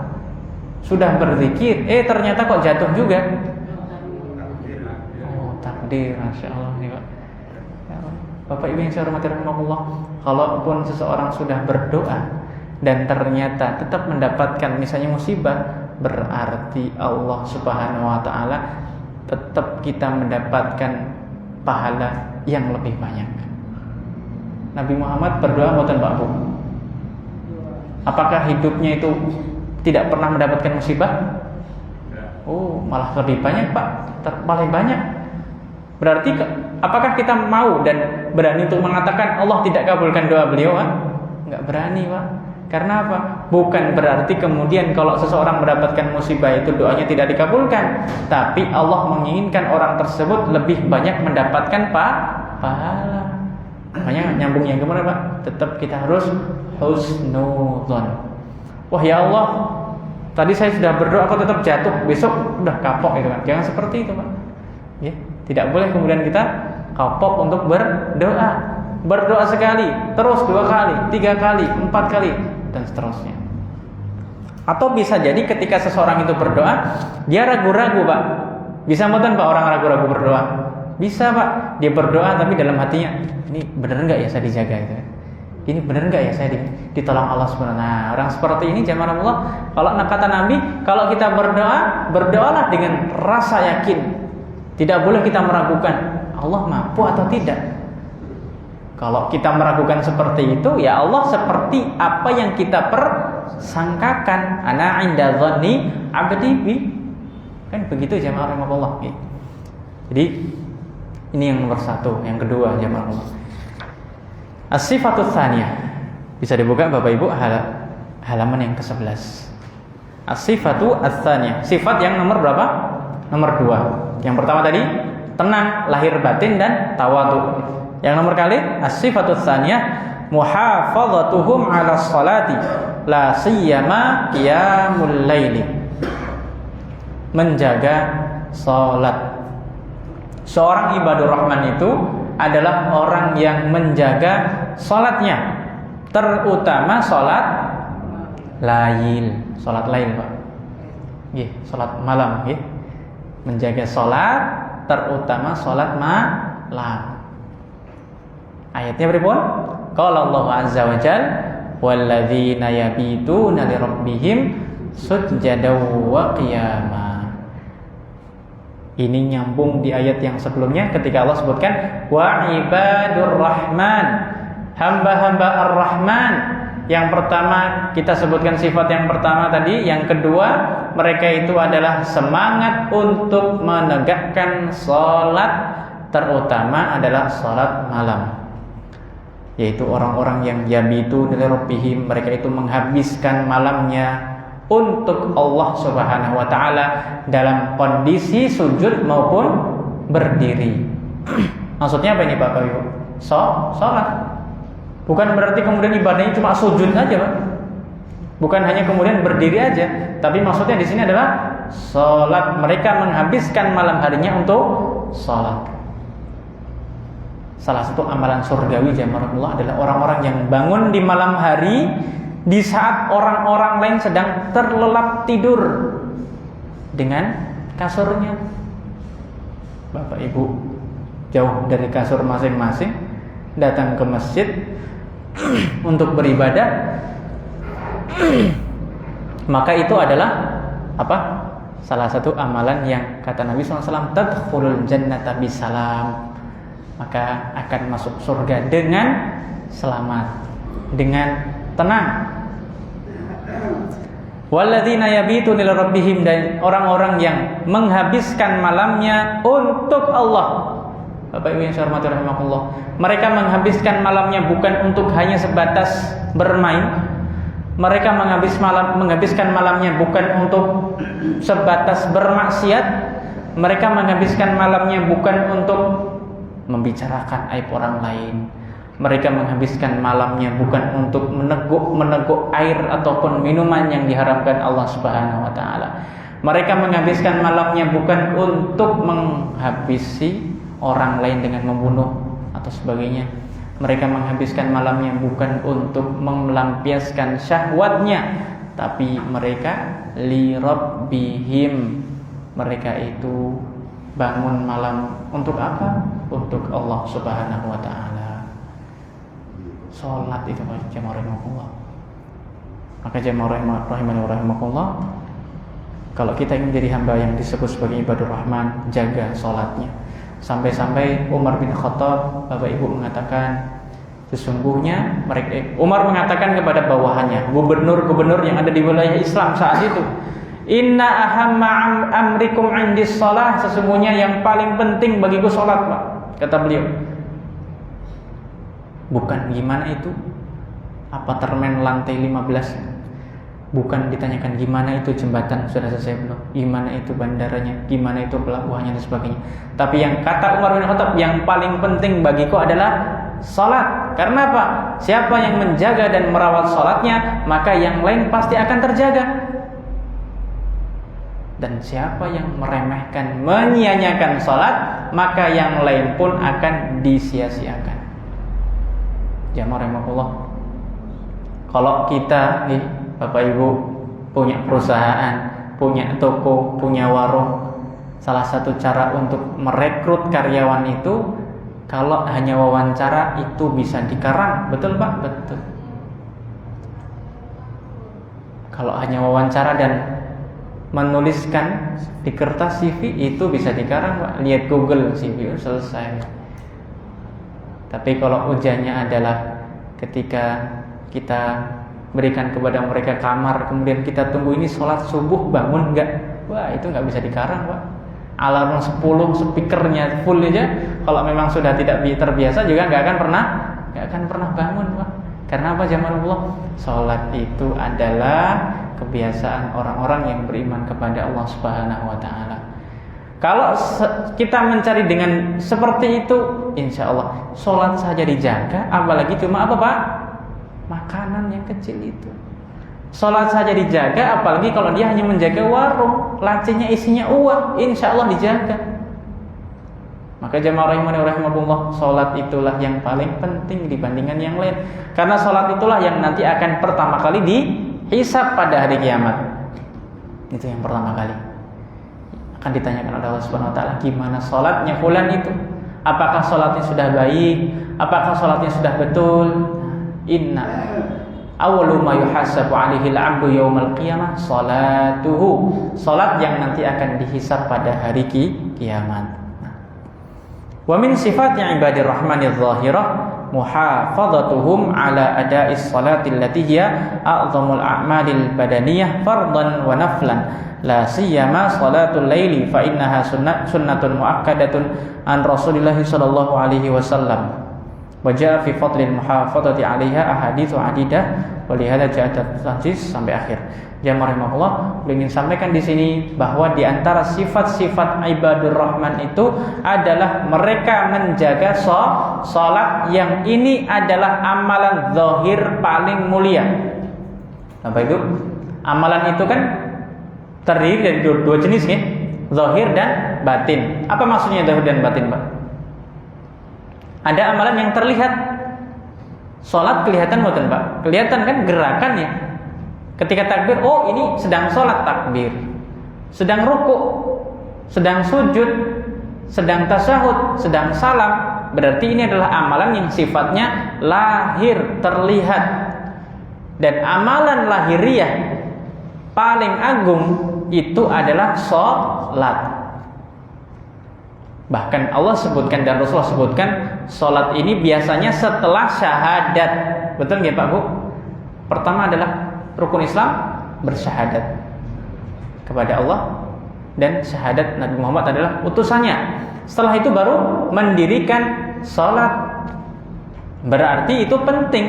sudah berzikir, ternyata kok jatuh juga. Takdir, masya Allah nih, Pak. Bapak Ibu yang saya hormati rahimakumullah, kalaupun seseorang sudah berdoa dan ternyata tetap mendapatkan misalnya musibah, berarti Allah Subhanahu wa taala tetap kita mendapatkan pahala yang lebih banyak. Nabi Muhammad berdoa mboten, Pak Bu? Apakah hidupnya itu tidak pernah mendapatkan musibah? Malah lebih banyak, Pak. Paling banyak. Berarti apakah kita mau dan berani untuk mengatakan Allah tidak kabulkan doa beliau, Pak? Enggak berani, Pak. Karena apa? Bukan berarti kemudian kalau seseorang mendapatkan musibah itu doanya tidak dikabulkan, tapi Allah menginginkan orang tersebut lebih banyak mendapatkan pahala. Makanya nyambung yang kemana, Pak? Tetap kita harus husnudzon. Wah ya Allah, tadi saya sudah berdoa kok tetap jatuh, besok udah kapok itu kan. Jangan seperti itu, Pak. Ya, tidak boleh kemudian kita kapok untuk berdoa. Berdoa sekali, terus 2 kali, 3 kali, 4 kali, dan seterusnya. Atau bisa jadi ketika seseorang itu berdoa, dia ragu-ragu, Pak. Bisa mboten, Pak, orang ragu-ragu berdoa? Bisa, Pak. Dia berdoa tapi dalam hatinya, ini benar enggak ya saya dijaga itu? Ini benar enggak ya saya ditolong Allah Subhanahu wa taala? Nah, orang seperti ini jamaah Allah, kalau kata Nabi, kalau kita berdoa, berdoalah dengan rasa yakin. Tidak boleh kita meragukan Allah mampu atau tidak. Kalau kita meragukan seperti itu, ya Allah seperti apa yang kita persangkakan. Ana inda dhanni 'abdi bi. Kan begitu jamaah rahimakumullah. Jadi ini yang nomor satu. Yang kedua jamaah rahimakumullah, as-sifatus tsaniyah. Bisa dibuka Bapak Ibu halaman yang ke-11. As-sifatu ats-tsaniyah. Sifat yang nomor berapa? Nomor 2. Yang pertama tadi tenang lahir batin dan tawadhu. Yang nomor kali as-sifatu tsaniyah muhafazatuhum 'ala sholati la siyama qiyamul laili. Menjaga salat. Seorang ibadur rahman itu adalah orang yang menjaga salatnya, terutama salat lail, salat lail, Pak. Nggih, salat malam nggih. Menjaga salat terutama salat malam. Ayatnya beripun? Qala Allah azza wa jalla walladzina yabituna li rabbihim sujjadan wa qiyama. Ini nyambung di ayat yang sebelumnya ketika Allah sebutkan wa ibadur rahman, hamba-hamba ar-rahman. Yang pertama kita sebutkan sifat yang pertama tadi, yang kedua mereka itu adalah semangat untuk menegakkan salat, terutama adalah salat malam. Yaitu orang-orang yang yabitu li rabbihim, mereka itu menghabiskan malamnya untuk Allah Subhanahu wa taala dalam kondisi sujud maupun berdiri. Maksudnya apa ini Bapak Ibu? Salat. Bukan berarti kemudian ibadahnya cuma sujud aja, Pak. Bukan hanya kemudian berdiri aja, tapi maksudnya di sini adalah salat. Mereka menghabiskan malam harinya untuk salat. Salah satu amalan surgawi jamaah adalah orang-orang yang bangun di malam hari di saat orang-orang lain sedang terlelap tidur dengan kasurnya. Bapak Ibu jauh dari kasur masing-masing datang ke masjid untuk beribadah, maka itu adalah apa? Salah satu amalan yang kata Nabi SAW, tadkhulul jannata bisalam, maka akan masuk surga dengan selamat, dengan tenang. Walladzina yabituna li rabbihim, dan orang-orang yang menghabiskan malamnya untuk Allah. Bapak Ibu yang saya hormati rahimakumullah, mereka menghabiskan malamnya bukan untuk hanya sebatas bermain. Mereka menghabiskan malamnya bukan untuk sebatas bermaksiat. Mereka menghabiskan malamnya bukan untuk membicarakan aib orang lain. Mereka menghabiskan malamnya bukan untuk meneguk air ataupun minuman yang diharamkan Allah Subhanahu wa taala. Mereka menghabiskan malamnya bukan untuk menghabisi orang lain dengan membunuh atau sebagainya. Mereka menghabiskan malamnya bukan untuk melampiaskan syahwatnya, tapi mereka li rabbihim. Mereka itu bangun malam untuk apa? Untuk Allah Subhanahu wa taala. Salat itu jamaah rahimakumullah. Maka jamaah rahimakumullah, kalau kita ingin menjadi hamba yang disebut sebagai ibadur rahman, jaga salatnya. Sampai-sampai Umar bin Khattab, Bapak Ibu, mengatakan sesungguhnya Umar mengatakan kepada bawahannya, gubernur-gubernur yang ada di wilayah Islam saat itu, inna ahamma amrikum indis shalah, sesungguhnya yang paling penting bagiku salat, Pak, kata beliau. Bukan gimana itu apartemen lantai 15, bukan ditanyakan gimana itu jembatan sudah selesai belum, gimana itu bandaranya, gimana itu pelabuhannya dan sebagainya. Tapi yang kata Umar bin Khattab, yang paling penting bagiku adalah salat. Karena apa? Siapa yang menjaga dan merawat salatnya, maka yang lain pasti akan terjaga. Dan siapa yang meremehkan, menyia-nyiakan salat, maka yang lain pun akan disia-siakan. Jamaah rahimakumullah, kalau kita nih Bapak Ibu punya perusahaan, punya toko, punya warung, salah satu cara untuk merekrut karyawan itu kalau hanya wawancara itu bisa dikarang, betul Pak? Betul. Kalau hanya wawancara dan menuliskan di kertas CV itu bisa dikarang, Pak. Lihat Google CV selesai. Tapi kalau ujiannya adalah ketika kita berikan kepada mereka kamar, kemudian kita tunggu ini sholat subuh bangun enggak, wah itu nggak bisa dikarang Pak. Alarm 10 speakernya full aja, kalau memang sudah tidak terbiasa juga nggak akan pernah bangun Pak. Karena apa jamaah? Salat itu adalah kebiasaan orang-orang yang beriman kepada Allah Subhanahu wa taala. Kalau kita mencari dengan seperti itu, insya Allah sholat saja dijaga, apalagi cuma apa Pak? Makanan yang kecil itu. Sholat saja dijaga, apalagi kalau dia hanya menjaga warung, lacinya isinya uang, insya Allah dijaga. Maka jamaah rahimani rahimahullah, sholat itulah yang paling penting dibandingkan yang lain. Karena sholat itulah yang nanti akan pertama kali dihisab pada hari kiamat. Itu yang pertama kali akan ditanyakan oleh Allah Subhanahu wa taala, gimana salatnya fulan itu? Apakah salatnya sudah baik? Apakah salatnya sudah betul? Inna awwalu ma yuhasabu 'alaihi al-'abdu yaumal qiyamah salatuhu. Salat yang nanti akan dihisab pada hari kiamat. Wa min sifati ibadir rahmanir zahirah muhafadzatuhum 'ala ada'is salati allati hiya a'dhamul a'malil badaniyah fardhan wa naflan. La siyama salatul laili fa innaha sunnatun muakkadatun an Rasulillah sallallahu alaihi wasallam. Wa jaa fi fadlil muhafadzati 'alaiha ahaditsu adidah wa li hadza ja'at hadis sampai akhir. Jamaah rahimahullah, ingin sampaikan di sini bahwa di antara sifat-sifat ibadur rahman itu adalah mereka menjaga salat yang ini adalah amalan zahir paling mulia. Apa itu? Amalan itu kan terdiri dari dua jenis ya, zahir dan batin. Apa maksudnya zahir dan batin, Pak? Ada amalan yang terlihat. Salat kelihatan bukan, Pak? Kelihatan kan gerakannya. Ketika takbir, oh ini sedang salat takbir. Sedang ruku, sedang sujud, sedang tasyahud, sedang salam. Berarti ini adalah amalan yang sifatnya lahir, terlihat. Dan amalan lahiriah paling agung itu adalah sholat. Bahkan Allah sebutkan dan Rasulullah sebutkan, sholat ini biasanya setelah syahadat. Betul nggak Pak Bu? Pertama adalah rukun Islam, bersyahadat kepada Allah, dan syahadat Nabi Muhammad adalah utusannya. Setelah itu baru mendirikan sholat. Berarti itu penting.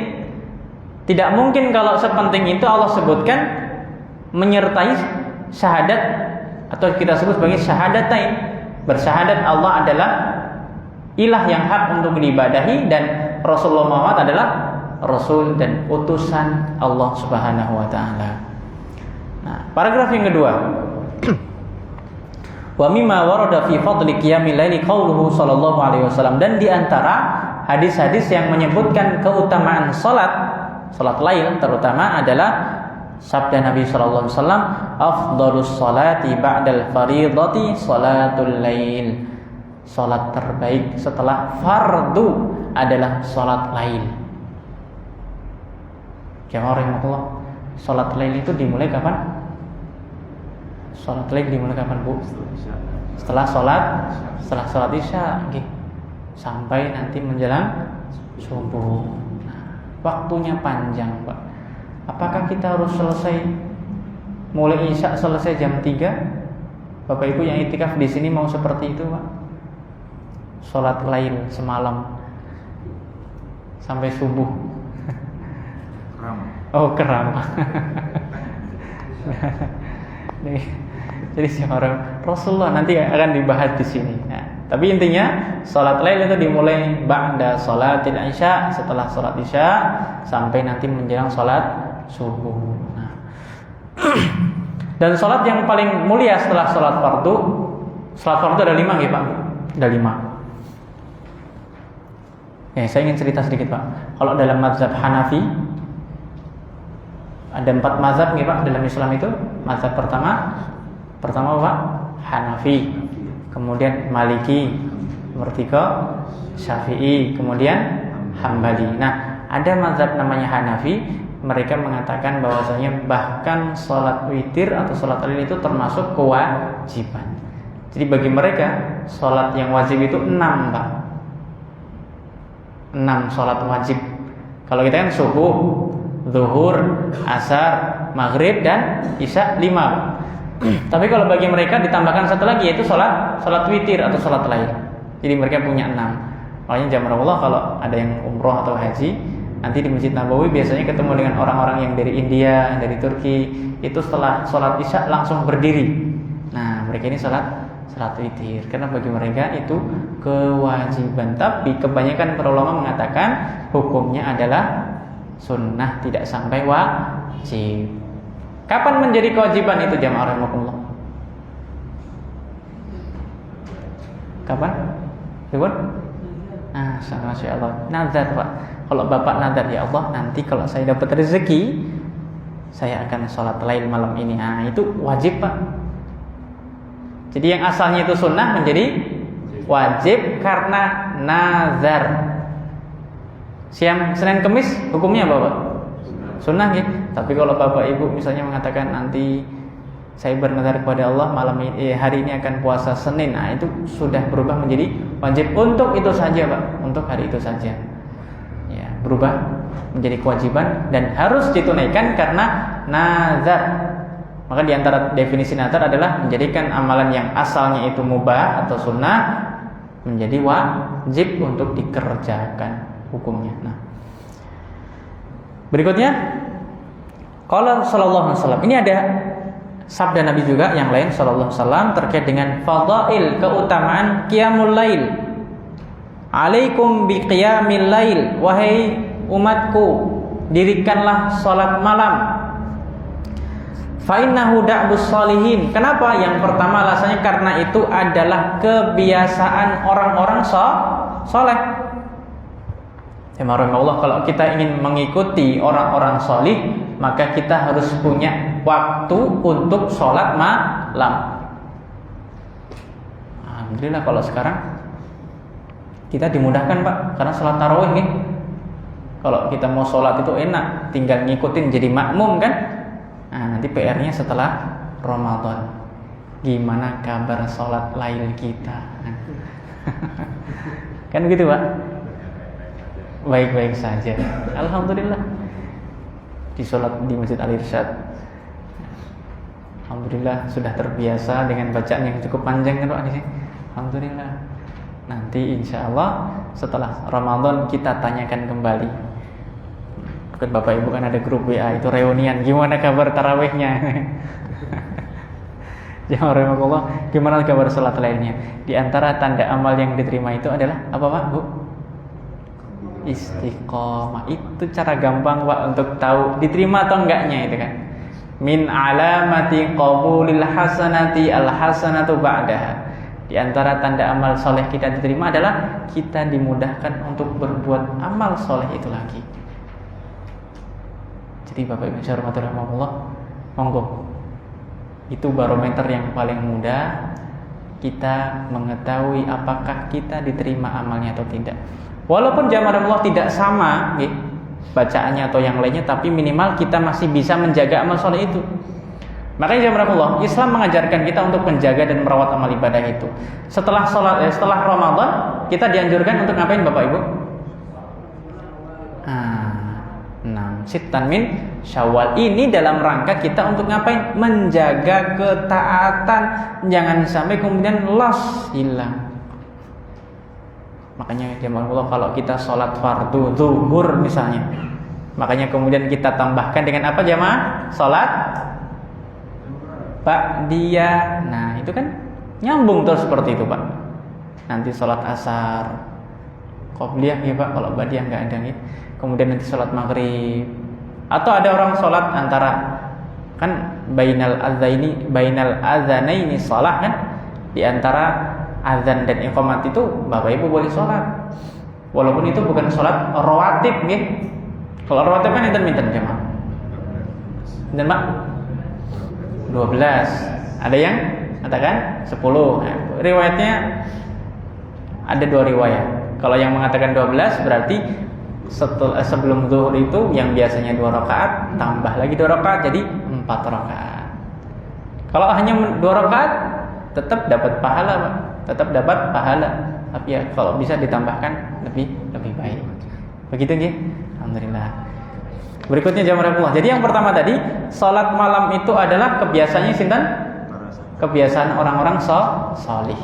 Tidak mungkin kalau sepenting itu Allah sebutkan menyertai syahadat, atau kita sebut sebagai syahadatain. Bersyahadat Allah adalah ilah yang hak untuk diibadahi, dan Rasulullah Muhammad adalah Rasul dan utusan Allah Subhanahu wa taala. Nah, paragraf yang kedua. Wa mimma warada fi fadli qiyamil laili qauluhu sallallahu alaihi wasallam, dan di antara hadis-hadis yang menyebutkan keutamaan salat lail terutama adalah sabda Nabi sallallahu alaihi wasallam, afdhalus salati ba'dal fardhati salatul lail. Salat terbaik setelah fardu adalah salat lail. Jamaah rahimahullah, salat lail itu dimulai kapan? Salat lail dimulai kapan, Bu? Setelah salat Isya, sampai nanti menjelang subuh. Nah, waktunya panjang, Pak. Apakah kita harus selesai mulai Isya selesai jam 3? Bapak Ibu yang iktikaf di sini mau seperti itu, Pak? Salat lail semalam sampai subuh. Oh, keram. Jadi orang Rasulullah nanti akan dibahas di sini. Nah, tapi intinya salat lail itu dimulai ba'da salatil isya, setelah salat isya sampai nanti menjelang salat subuh. Nah. Dan salat yang paling mulia setelah salat fardu ada 5 ya, Pak? Ada 5. Saya ingin cerita sedikit, Pak. Kalau dalam mazhab Hanafi ada 4 mazhab nih, Pak, dalam Islam itu. Mazhab pertama Pak, Hanafi, kemudian Maliki, nomor 3 Syafi'i, kemudian Hambali. Nah, ada mazhab namanya Hanafi, mereka mengatakan bahwasanya bahkan sholat witir atau sholat lail itu termasuk kewajiban. Jadi bagi mereka sholat yang wajib itu 6, Pak. 6 sholat wajib. Kalau kita kan subuh, zuhur, asar, maghrib, dan isya 5. Tapi kalau bagi mereka ditambahkan satu lagi, yaitu salat witir atau salat lail. Jadi mereka punya 6. Makanya jamaah Allah kalau ada yang umroh atau haji, nanti di Masjid Nabawi biasanya ketemu dengan orang-orang yang dari India, dari Turki, itu setelah salat Isya langsung berdiri. Nah, mereka ini salat witir karena bagi mereka itu kewajiban. Tapi kebanyakan para ulama mengatakan hukumnya adalah sunnah, tidak sampai wajib. Kapan menjadi kewajiban itu jamaah rahimakumullah? Kapan? Ribut? Masya Allah. Nazar Pak. Kalau Bapak nazar, ya Allah, nanti kalau saya dapat rezeki, saya akan sholat lail malam ini. Itu wajib Pak. Jadi yang asalnya itu sunnah menjadi wajib karena nazar. Siang Senin Kemis hukumnya apa Pak? Sunnah gitu. Tapi kalau Bapak Ibu misalnya mengatakan nanti saya bernazar kepada Allah malam ini, hari ini akan puasa Senin, itu sudah berubah menjadi wajib untuk itu saja Pak, untuk hari itu saja. Ya, berubah menjadi kewajiban dan harus ditunaikan karena nazar. Maka di antara definisi nazar adalah menjadikan amalan yang asalnya itu mubah atau sunnah menjadi wajib untuk dikerjakan hukumnya. Nah, berikutnya, qala sallallahu alaihi wasallam. Ini ada sabda Nabi juga yang lain sallallahu alaihi wasallam terkait dengan fadail, keutamaan qiyamul lail. Alaikum biqiyamil lail, wahai umatku, dirikanlah salat malam. Fa innahu da'bus shalihin. Kenapa? Yang pertama alasannya karena itu adalah kebiasaan orang-orang saleh. Allah, kalau kita ingin mengikuti orang-orang salih, maka kita harus punya waktu untuk sholat malam. Alhamdulillah kalau sekarang kita dimudahkan Pak, karena sholat tarawih nih. Kalau kita mau sholat itu enak, tinggal ngikutin jadi makmum kan. Nanti PR-nya setelah Ramadan, gimana kabar sholat lail kita? Kan gitu Pak. Baik-baik saja, alhamdulillah. Di sholat di Masjid Al-Irsyad, alhamdulillah sudah terbiasa dengan bacaan yang cukup panjang kan Pak di sini. Alhamdulillah. Nanti insya Allah setelah Ramadan kita tanyakan kembali. Bukan Bapak Ibu kan ada grup WA itu reunian, gimana kabar tarawihnya? Jamaah rahimakumullah, gimana kabar sholat lainnya? Di antara tanda amal yang diterima itu adalah apa Pak Bu? Istiqomah. Itu cara gampang Pak untuk tahu diterima atau enggaknya itu kan. Min alamati qabulil hasanati al hasanatu ba'daha. Di antara tanda amal soleh kita diterima adalah kita dimudahkan untuk berbuat amal soleh itu lagi. Jadi Bapak Ibu rahimahullah, monggo. Itu barometer yang paling mudah kita mengetahui apakah kita diterima amalnya atau tidak. Walaupun jamaah Allah tidak sama bacaannya atau yang lainnya, tapi minimal kita masih bisa menjaga amal soleh itu. Makanya jamaah Allah, Islam mengajarkan kita untuk menjaga dan merawat amal ibadah itu. Setelah Ramadan, kita dianjurkan untuk ngapain Bapak Ibu? Sittan min Syawal. Ini dalam rangka kita untuk ngapain? Menjaga ketaatan, jangan sampai kemudian loss, hilang. Makanya jamaah Allah, kalau kita sholat fardu zuhur misalnya, makanya kemudian kita tambahkan dengan apa jamaah? Sholat ba'diyah. Nah itu kan nyambung terus seperti itu Pak. Nanti sholat asar qobliyah ya Pak, kalau ba'diyah nggak ada gitu. Kemudian nanti sholat maghrib. Atau ada orang sholat antara, kan bainal adzanaini sholat kan, di antara azan dan iqamat itu Bapak Ibu boleh sholat, walaupun itu bukan sholat rawatib gitu. Kalau rawatib kan enten jemaah. Dan Pak 12. Ada yang katakan 10. Riwayatnya ada 2 riwayat. Kalau yang mengatakan 12 berarti sebelum zuhur itu yang biasanya 2 rakaat tambah lagi 2 rakaat jadi 4 rakaat. Kalau hanya 2 rakaat tetap dapat pahala Pak. Tetap dapat pahala. Tapi ya kalau bisa ditambahkan lebih baik. Begitu nggih? Alhamdulillah. Berikutnya jamaah Allah. Jadi yang pertama tadi, salat malam itu adalah kebiasaannya sinten? kebiasaan orang-orang salih.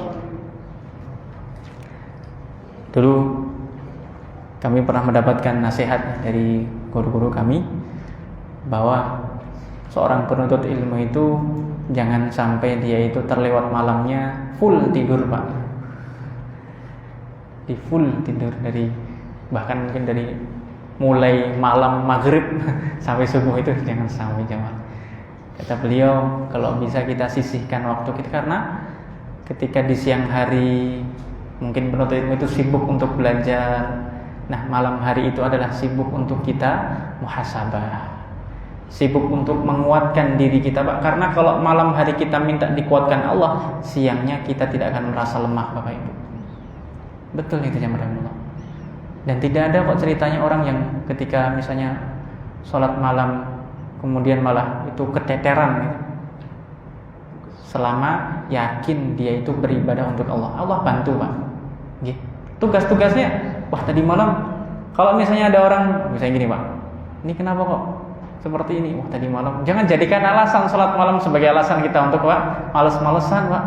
Dulu kami pernah mendapatkan nasihat dari guru-guru kami bahwa seorang penuntut ilmu itu jangan sampai dia itu terlewat malamnya full tidur, Pak. Di full tidur bahkan mungkin dari mulai malam maghrib sampai subuh itu jangan sampai jamaah. Kata beliau, kalau bisa kita sisihkan waktu kita, karena ketika di siang hari mungkin penuntut ilmu itu sibuk untuk belajar. Nah, malam hari itu adalah sibuk untuk kita muhasabah, sibuk untuk menguatkan diri kita, Pak. Karena kalau malam hari kita minta dikuatkan Allah, siangnya kita tidak akan merasa lemah, Bapak Ibu. Betul itu jamaah Allah. Dan tidak ada kok ceritanya orang yang ketika misalnya sholat malam kemudian malah itu keteteran gitu. Selama yakin dia itu beribadah untuk Allah, Allah bantu, Pak. Tugas-tugasnya, wah tadi malam kalau misalnya ada orang misalnya gini, Pak, ini kenapa kok seperti ini, wah tadi malam. Jangan jadikan alasan sholat malam sebagai alasan kita untuk Pak males-malesan, Pak.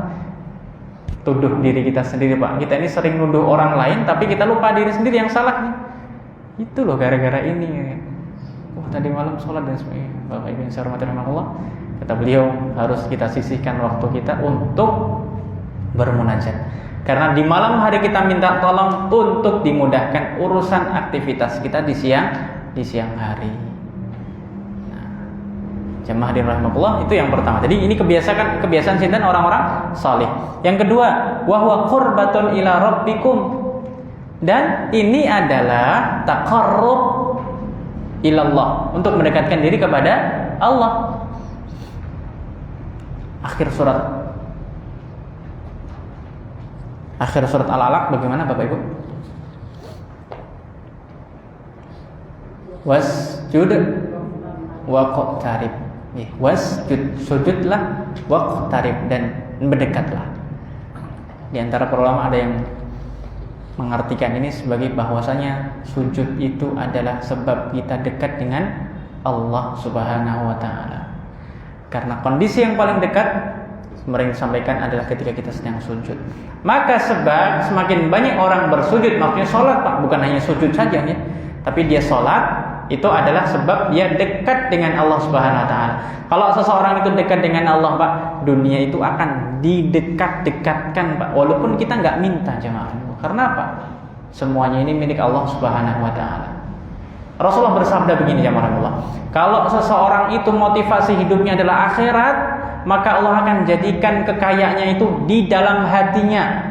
Tuduh diri kita sendiri, Pak. Kita ini sering nuduh orang lain tapi kita lupa diri sendiri yang salah nih. Itu loh gara-gara ini. Wah tadi malam sholat dan sebagainya. Bapak Ibu yang saya hormati Allah, kata beliau harus kita sisihkan waktu kita untuk bermunajat. Karena di malam hari kita minta tolong untuk dimudahkan urusan aktivitas kita di siang hari. Nah, jamaah rahimahullah, itu yang pertama. Jadi ini kebiasaan sinten orang-orang saleh. Yang kedua, wa huwa qurbatun ila rabbikum. Dan ini adalah taqarrub ilallah, untuk mendekatkan diri kepada Allah. Akhir surat Al-Alaq bagaimana Bapak Ibu? Wasjud waqtarib. Wasjud, sujudlah, waqtarib, dan berdekatlah. Di antara para ulama ada yang mengartikan ini sebagai bahwasanya sujud itu adalah sebab kita dekat dengan Allah Subhanahu wa taala. Karena kondisi yang paling dekat mereka sampaikan adalah ketika kita sedang sujud. Maka sebab semakin banyak orang bersujud, maksudnya sholat, Pak, bukan hanya sujud saja ya, tapi dia sholat, itu adalah sebab dia dekat dengan Allah Subhanahu wa taala. Kalau seseorang itu dekat dengan Allah, Pak, dunia itu akan didekat-dekatkan, Pak, walaupun kita nggak minta, jemaah. Karena apa? Semuanya ini milik Allah Subhanahu wa taala. Rasulullah bersabda begini, jemaah Allah. Kalau seseorang itu motivasi hidupnya adalah akhirat, maka Allah akan jadikan kekayaannya itu di dalam hatinya,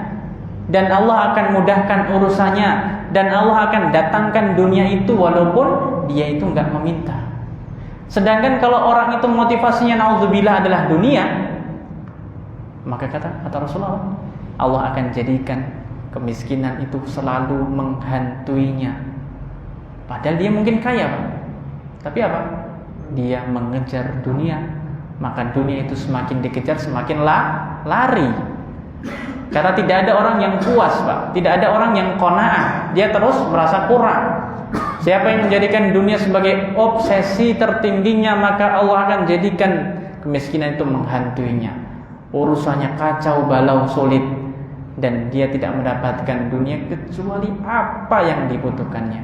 dan Allah akan mudahkan urusannya, dan Allah akan datangkan dunia itu walaupun dia itu enggak meminta. Sedangkan kalau orang itu motivasinya naudzubillah adalah dunia, maka kata Rasulullah, Allah akan jadikan kemiskinan itu selalu menghantuinya. Padahal dia mungkin kaya, Pak. Tapi apa? Dia mengejar dunia, maka dunia itu semakin dikejar semakin lari. Karena tidak ada orang yang puas, Pak. Tidak ada orang yang qanaah. Dia terus merasa kurang. Siapa yang menjadikan dunia sebagai obsesi tertingginya, maka Allah akan jadikan kemiskinan itu menghantuinya. Urusannya kacau balau sulit, dan dia tidak mendapatkan dunia kecuali apa yang dibutuhkannya.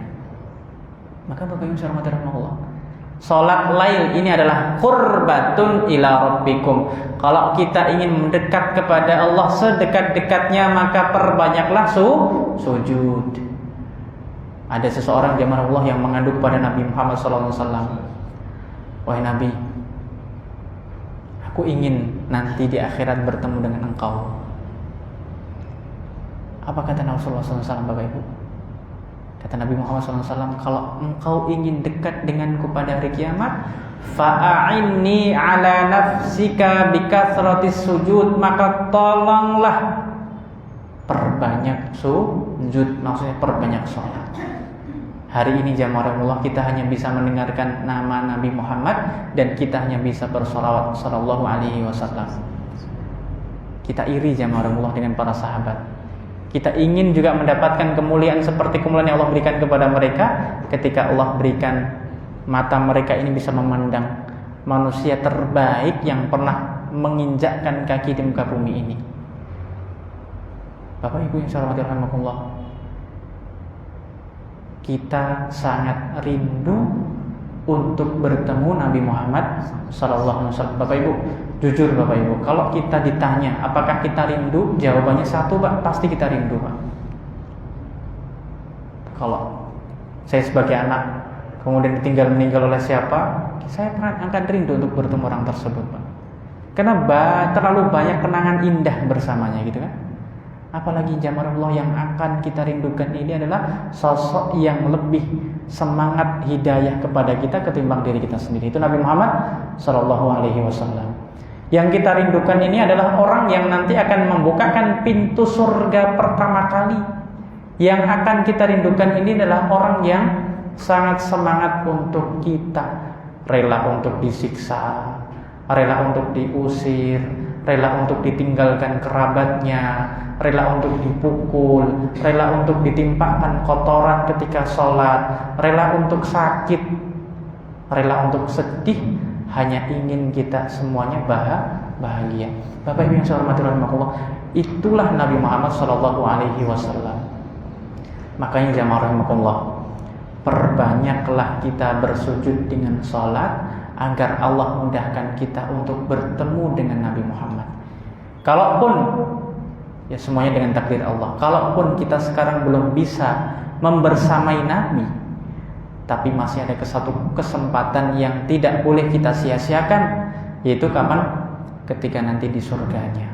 Maka Bapak Ibu hormati Allah, salat lail ini adalah qurbatun ila rabbikum. Kalau kita ingin mendekat kepada Allah sedekat-dekatnya, maka perbanyaklah sujud. Ada seseorang jamaah Allah yang mengadu kepada Nabi Muhammad SAW, wahai Nabi, aku ingin nanti di akhirat bertemu dengan engkau. Apa kata Rasulullah SAW, Bapak Ibu? Kata Nabi Muhammad SAW, kalau engkau ingin dekat denganku pada hari kiamat, fa'a'inni ala nafsika bikathratis sujud, maka tolonglah perbanyak sujud, maksudnya perbanyak sholat. Hari ini jamaah Allah, kita hanya bisa mendengarkan nama Nabi Muhammad dan kita hanya bisa bersolawat sallallahu alaihi wasallam. Kita iri jamaah Allah dengan para sahabat. Kita ingin juga mendapatkan kemuliaan seperti kemuliaan yang Allah berikan kepada mereka ketika Allah berikan mata mereka ini bisa memandang manusia terbaik yang pernah menginjakkan kaki di muka bumi ini. Bapak Ibu yang saya hormati rahimakumullah, kita sangat rindu untuk bertemu Nabi Muhammad sallallahu alaihi wasallam. Bapak Ibu, jujur Bapak Ibu, kalau kita ditanya apakah kita rindu, jawabannya satu Pak, pasti kita rindu Pak. Kalau saya sebagai anak kemudian meninggal oleh siapa, saya akan rindu untuk bertemu orang tersebut Pak. Karena terlalu banyak kenangan indah bersamanya gitu kan. Apalagi jamaah Allah, yang akan kita rindukan ini adalah sosok yang lebih semangat hidayah kepada kita ketimbang diri kita sendiri. Itu Nabi Muhammad sallallahu alaihi wasallam. Yang kita rindukan ini adalah orang yang nanti akan membukakan pintu surga pertama kali. Yang akan kita rindukan ini adalah orang yang sangat semangat untuk kita, rela untuk disiksa, rela untuk diusir, rela untuk ditinggalkan kerabatnya, rela untuk dipukul, rela untuk ditimpakan kotoran ketika sholat, rela untuk sakit, rela untuk sedih, hanya ingin kita semuanya bahagia. Bapak Ibu yang saya hormati rahimakumullah, itulah Nabi Muhammad sallallahu alaihi wasallam. Makanya jamaah rahimakumullah, perbanyaklah kita bersujud dengan sholat agar Allah mudahkan kita untuk bertemu dengan Nabi Muhammad. Kalaupun ya semuanya dengan takdir Allah, kalaupun kita sekarang belum bisa membersamai Nabi, tapi masih ada satu kesempatan yang tidak boleh kita sia-siakan, yaitu kapan? Ketika nanti di surganya.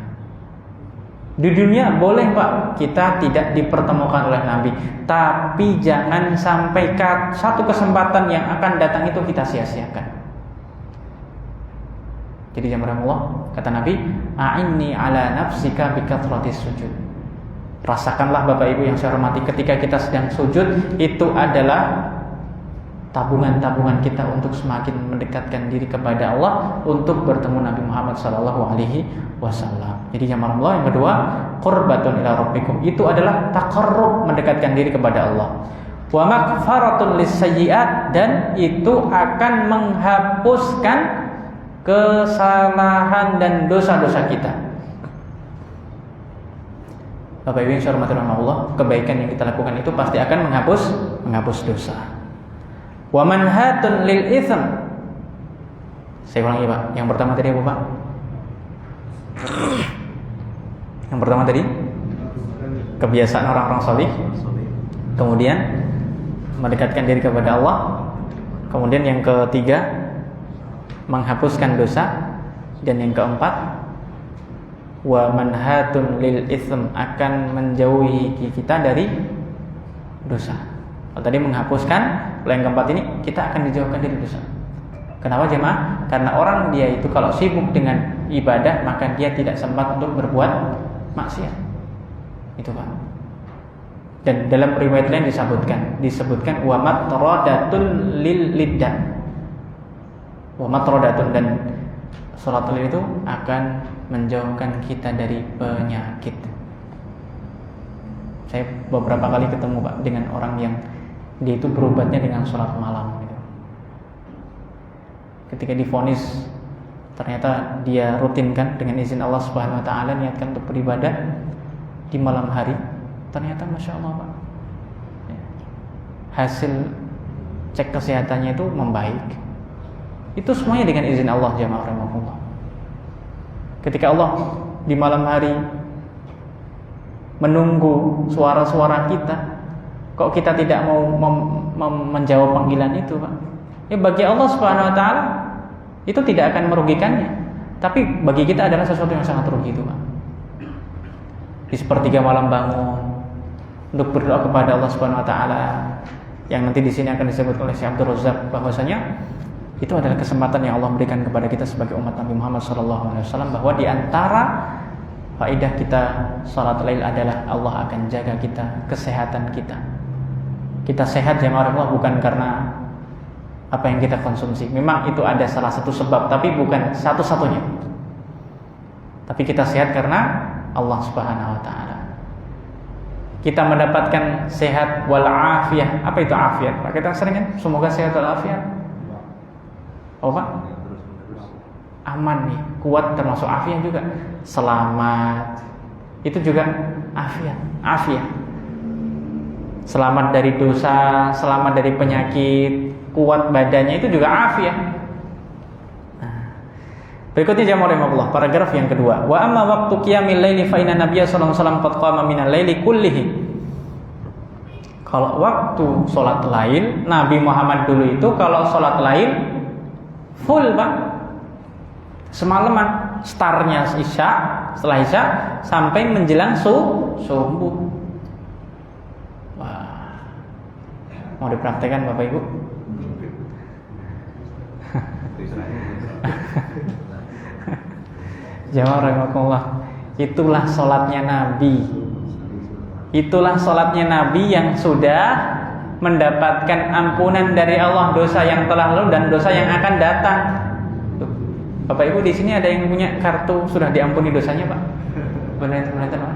Di dunia boleh Pak kita tidak dipertemukan oleh Nabi, tapi jangan sampai satu kesempatan yang akan datang itu kita sia-siakan. Jadi jamaah Allah, kata Nabi, a'inni ala nafsika bikathratis sujud. Rasakanlah Bapak Ibu yang saya hormati, ketika kita sedang sujud, itu adalah tabungan-tabungan kita untuk semakin mendekatkan diri kepada Allah, untuk bertemu Nabi Muhammad sallallahu alaihi wasallam. Jadi jamaah Allah, yang kedua, qurbatun ila rabbikum, itu adalah taqarrub, mendekatkan diri kepada Allah. Wa maghfaratun lisayyi'at, dan itu akan menghapuskan kesalahan dan dosa-dosa kita. Bapak Ibu yang saya hormati Allah, kebaikan yang kita lakukan itu pasti akan menghapus dosa. Wa manhatun lil itsm. Saya ulangi Pak. Yang pertama tadi apa Pak? Yang pertama tadi kebiasaan orang-orang salih. Kemudian mendekatkan diri kepada Allah. Kemudian yang ketiga menghapuskan dosa. Dan yang keempat wa manhatun lil itsm, akan menjauhi kita dari dosa. Kalau tadi menghapuskan, kalau yang keempat ini kita akan dijauhkan dari dosa. Kenapa jemaah? Karena orang dia itu kalau sibuk dengan ibadah, maka dia tidak sempat untuk berbuat maksiat. Itu Pak. Dan dalam riwayat lain disebutkan wa matradatun lil liddah. Wa matradatun, dan sholatul itu akan menjauhkan kita dari penyakit. Saya beberapa kali ketemu Pak dengan orang yang dia itu berobatnya dengan sholat malam gitu. Ketika divonis, ternyata dia rutinkan dengan izin Allah Subhanahu Wa Taala, niatkan untuk beribadah di malam hari. Ternyata masya Allah Pak, hasil cek kesehatannya itu membaik. Itu semuanya dengan izin Allah jamaah rahimakumullah. Ketika Allah di malam hari menunggu suara-suara kita, kok kita tidak mau menjawab panggilan itu Pak? Ya bagi Allah Subhanahu Wa Taala itu tidak akan merugikannya, tapi bagi kita adalah sesuatu yang sangat rugi itu Pak. Di sepertiga malam bangun untuk berdoa kepada Allah Subhanahu Wa Taala, yang nanti di sini akan disebut oleh Syekh Abdul Razak bahwasanya itu adalah kesempatan yang Allah berikan kepada kita sebagai umat Nabi Muhammad SAW, bahwa di antara faedah kita salat lail adalah Allah akan jaga kita, kesehatan kita. Kita sehat jemaah Allah bukan karena apa yang kita konsumsi. Memang itu ada salah satu sebab, tapi bukan satu-satunya. Tapi kita sehat karena Allah Subhanahu Wa Taala. Kita mendapatkan sehat wal afiyah. Apa itu afiat? Pak, kita sering kan semoga sehat wal afiyat. Oh Pak? aman nih, kuat termasuk afiat juga. Selamat, itu juga afiat. Selamat dari dosa, selamat dari penyakit, kuat badannya, itu juga afiat. Berikutnya jamaah rahimakumullah, paragraf yang kedua. Wa amma waqtu qiyamil laili fa inna nabiyya sallallahu alaihi wasallam qad qama minal laili kullihi. Kalau waktu salat lail, Nabi Muhammad dulu itu kalau salat lail full, Pak. Semalaman, startnya Isya, setelah Isya sampai menjelang subuh. Wah. Mau dipraktekkan Bapak Ibu? Jamaah rahimakumullah, itulah sholatnya Nabi. Itulah sholatnya Nabi yang sudah mendapatkan ampunan dari Allah, dosa yang telah lalu dan dosa yang akan datang. Tuh, Bapak Ibu di sini ada yang punya kartu sudah diampuni dosanya, Pak? Boleh Pak?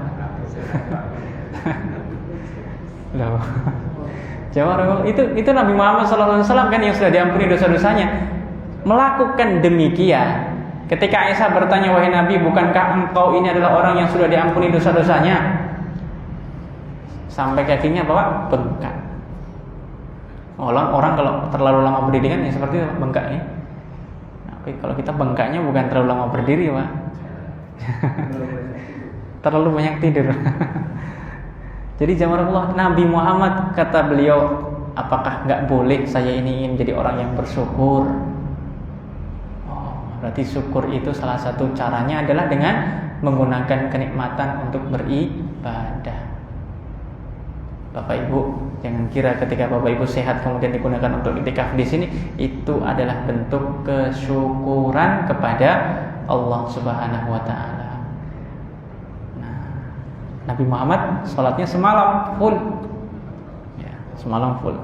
Jamaah, itu Nabi Muhammad SAW kan yang sudah diampuni dosa-dosanya. Melakukan demikian. Ketika Aisyah bertanya, wahai Nabi, bukankah engkau ini adalah orang yang sudah diampuni dosa-dosanya? Sampai kakinya Pak bengkak. Orang kalau terlalu lama berdiri kan ya seperti itu bengkaknya. Tapi kalau kita bengkaknya bukan terlalu lama berdiri, Pak. Terlalu banyak tidur. Jadi jamaah Allah, Nabi Muhammad kata beliau, apakah nggak boleh saya ini ingin jadi orang yang bersyukur? Berarti syukur itu salah satu caranya adalah dengan menggunakan kenikmatan untuk beribadah. Bapak Ibu, jangan kira ketika Bapak Ibu sehat kemudian digunakan untuk iktikaf di sini, itu adalah bentuk kesyukuran kepada Allah Subhanahu wa taala. Nah, Nabi Muhammad salatnya semalam full. Ya, semalam full.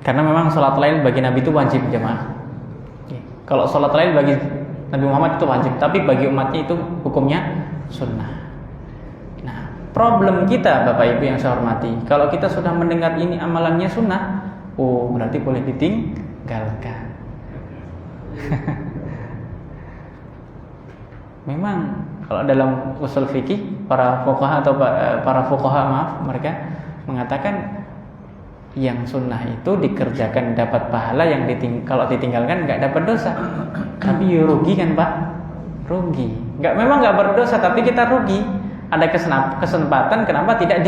Karena memang salat lain bagi Nabi itu wajib, jemaah. Kalau sholat lain bagi Nabi Muhammad itu wajib, tapi bagi umatnya itu hukumnya sunnah. Nah, problem kita Bapak Ibu yang saya hormati, kalau kita sudah mendengar ini amalannya sunnah, berarti boleh ditinggalkan. Memang kalau dalam usul fikih para fuqaha mereka mengatakan yang sunnah itu dikerjakan dapat pahala, yang kalau ditinggalkan nggak dapat dosa. Tapi rugi kan Pak? Rugi. Memang nggak berdosa, tapi kita rugi. Ada kesempatan kenapa tidak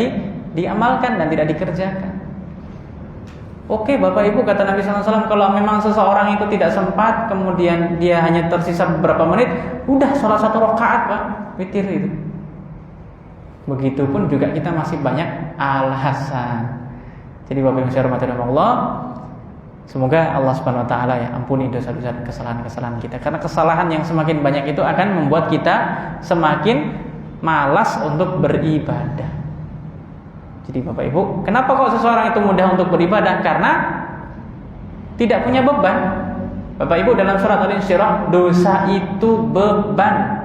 diamalkan dan tidak dikerjakan. Oke Bapak Ibu, kata Nabi SAW, kalau memang seseorang itu tidak sempat, kemudian dia hanya tersisa beberapa menit, udah sholat 1 rakaat Pak, witir itu. Begitupun juga kita masih banyak alasan. Jadi Bapak Ibu yang saya hormati Allah, semoga Allah Subhanahu wa taala ya ampuni dosa-dosa dan kesalahan-kesalahan kita. Karena kesalahan yang semakin banyak itu akan membuat kita semakin malas untuk beribadah. Jadi Bapak Ibu, kenapa kok seseorang itu mudah untuk beribadah? Karena tidak punya beban. Bapak Ibu, dalam surat Al-Insyirah, dosa itu beban.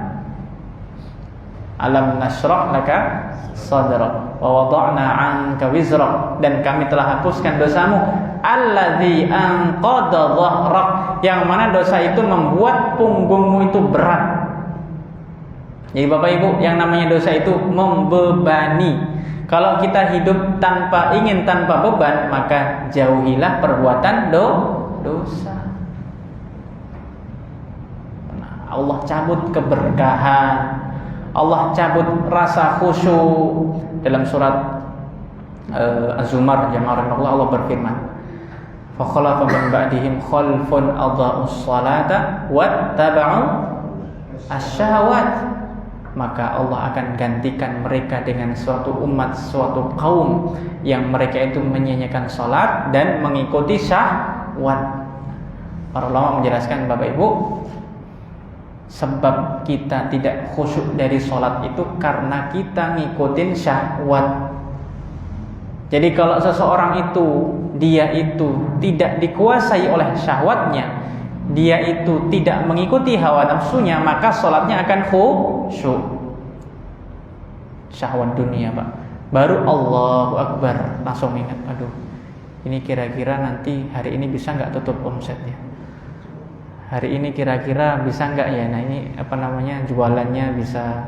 Alam nashrah laka sadrak wa wada'na 'anka wizrak, dan kami telah hapuskan dosamu. Alladzi anqadha dhahrak, yang mana dosa itu membuat punggungmu itu berat. Jadi Bapak Ibu, yang namanya dosa itu membebani. Kalau kita hidup ingin tanpa beban, maka jauhilah perbuatan dosa. Nah, Allah cabut keberkahan, Allah cabut rasa khusyuk. Dalam surat Az-Zumar, jamaah Allah berfirman, fa khalafa min ba'dihim khalfun adha'us salata wattaba'u asyahawat. Maka Allah akan gantikan mereka dengan suatu umat, suatu kaum yang mereka itu menyanyikan salat dan mengikuti syahwat. Para ulama menjelaskan Bapak Ibu, sebab kita tidak khusyuk dari sholat itu karena kita ngikutin syahwat. Jadi kalau seseorang itu dia itu tidak dikuasai oleh syahwatnya, dia itu tidak mengikuti hawa nafsunya, maka sholatnya akan khusyuk. Syahwat dunia Pak, baru Allahu Akbar langsung ingat, aduh ini kira-kira nanti hari ini bisa nggak tutup omsetnya. hari ini kira-kira bisa nggak ya? Nah ini jualannya bisa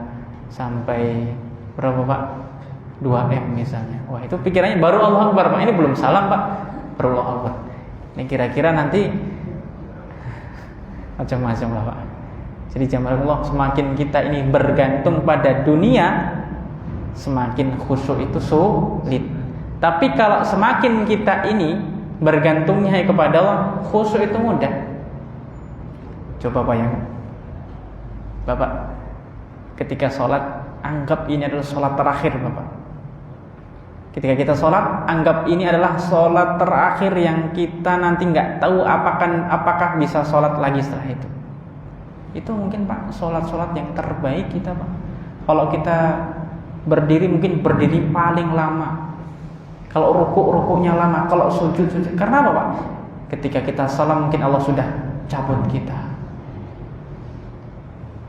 sampai berapa Pak? 2M misalnya. Wah itu pikirannya baru Allahu Akbar Pak. Ini belum salam Pak, baru Allahu Akbar. Ini kira-kira nanti macam-macam lah Pak. Jadi jamaah, semakin kita ini bergantung pada dunia, semakin khusyuk itu sulit. Tapi kalau semakin kita ini bergantungnya kepada Allah, khusyuk itu mudah. Coba bayangkan, Bapak, ketika sholat, anggap ini adalah sholat terakhir Bapak. Ketika kita sholat, anggap ini adalah sholat terakhir yang kita nanti nggak tahu apakah bisa sholat lagi setelah itu. Itu mungkin Pak, sholat-sholat yang terbaik kita Pak. Kalau kita berdiri, mungkin berdiri paling lama. Kalau rukuknya lama, kalau sujud. Karena apa Pak? Ketika kita salam, mungkin Allah sudah cabut kita.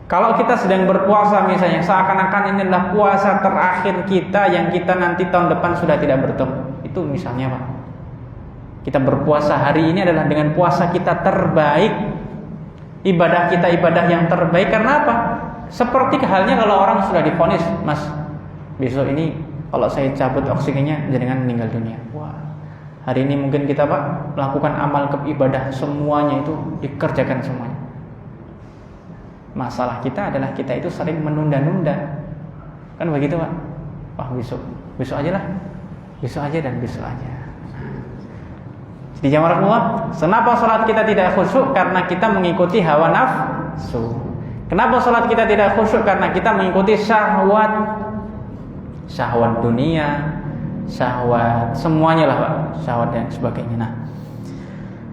Kalau kita sedang berpuasa misalnya, seakan-akan ini adalah puasa terakhir kita yang kita nanti tahun depan sudah tidak bertemu. Itu misalnya Pak, kita berpuasa hari ini adalah dengan puasa kita terbaik, ibadah kita ibadah yang terbaik. Karena apa? Seperti halnya kalau orang sudah divonis, Mas, besok ini kalau saya cabut oksigennya jangan meninggal dunia. Wah, hari ini mungkin kita Pak melakukan amal ibadah semuanya itu dikerjakan semuanya. Masalah kita adalah kita itu sering menunda-nunda. Kan begitu Pak? Wah besok aja lah. Besok aja dan besok aja. Jadi jamaah Allah, kenapa sholat kita tidak khusyuk? Karena kita mengikuti hawa nafsu. Kenapa sholat kita tidak khusyuk? Karena kita mengikuti syahwat dunia, syahwat semuanya lah Pak, syahwat dan sebagainya. Nah,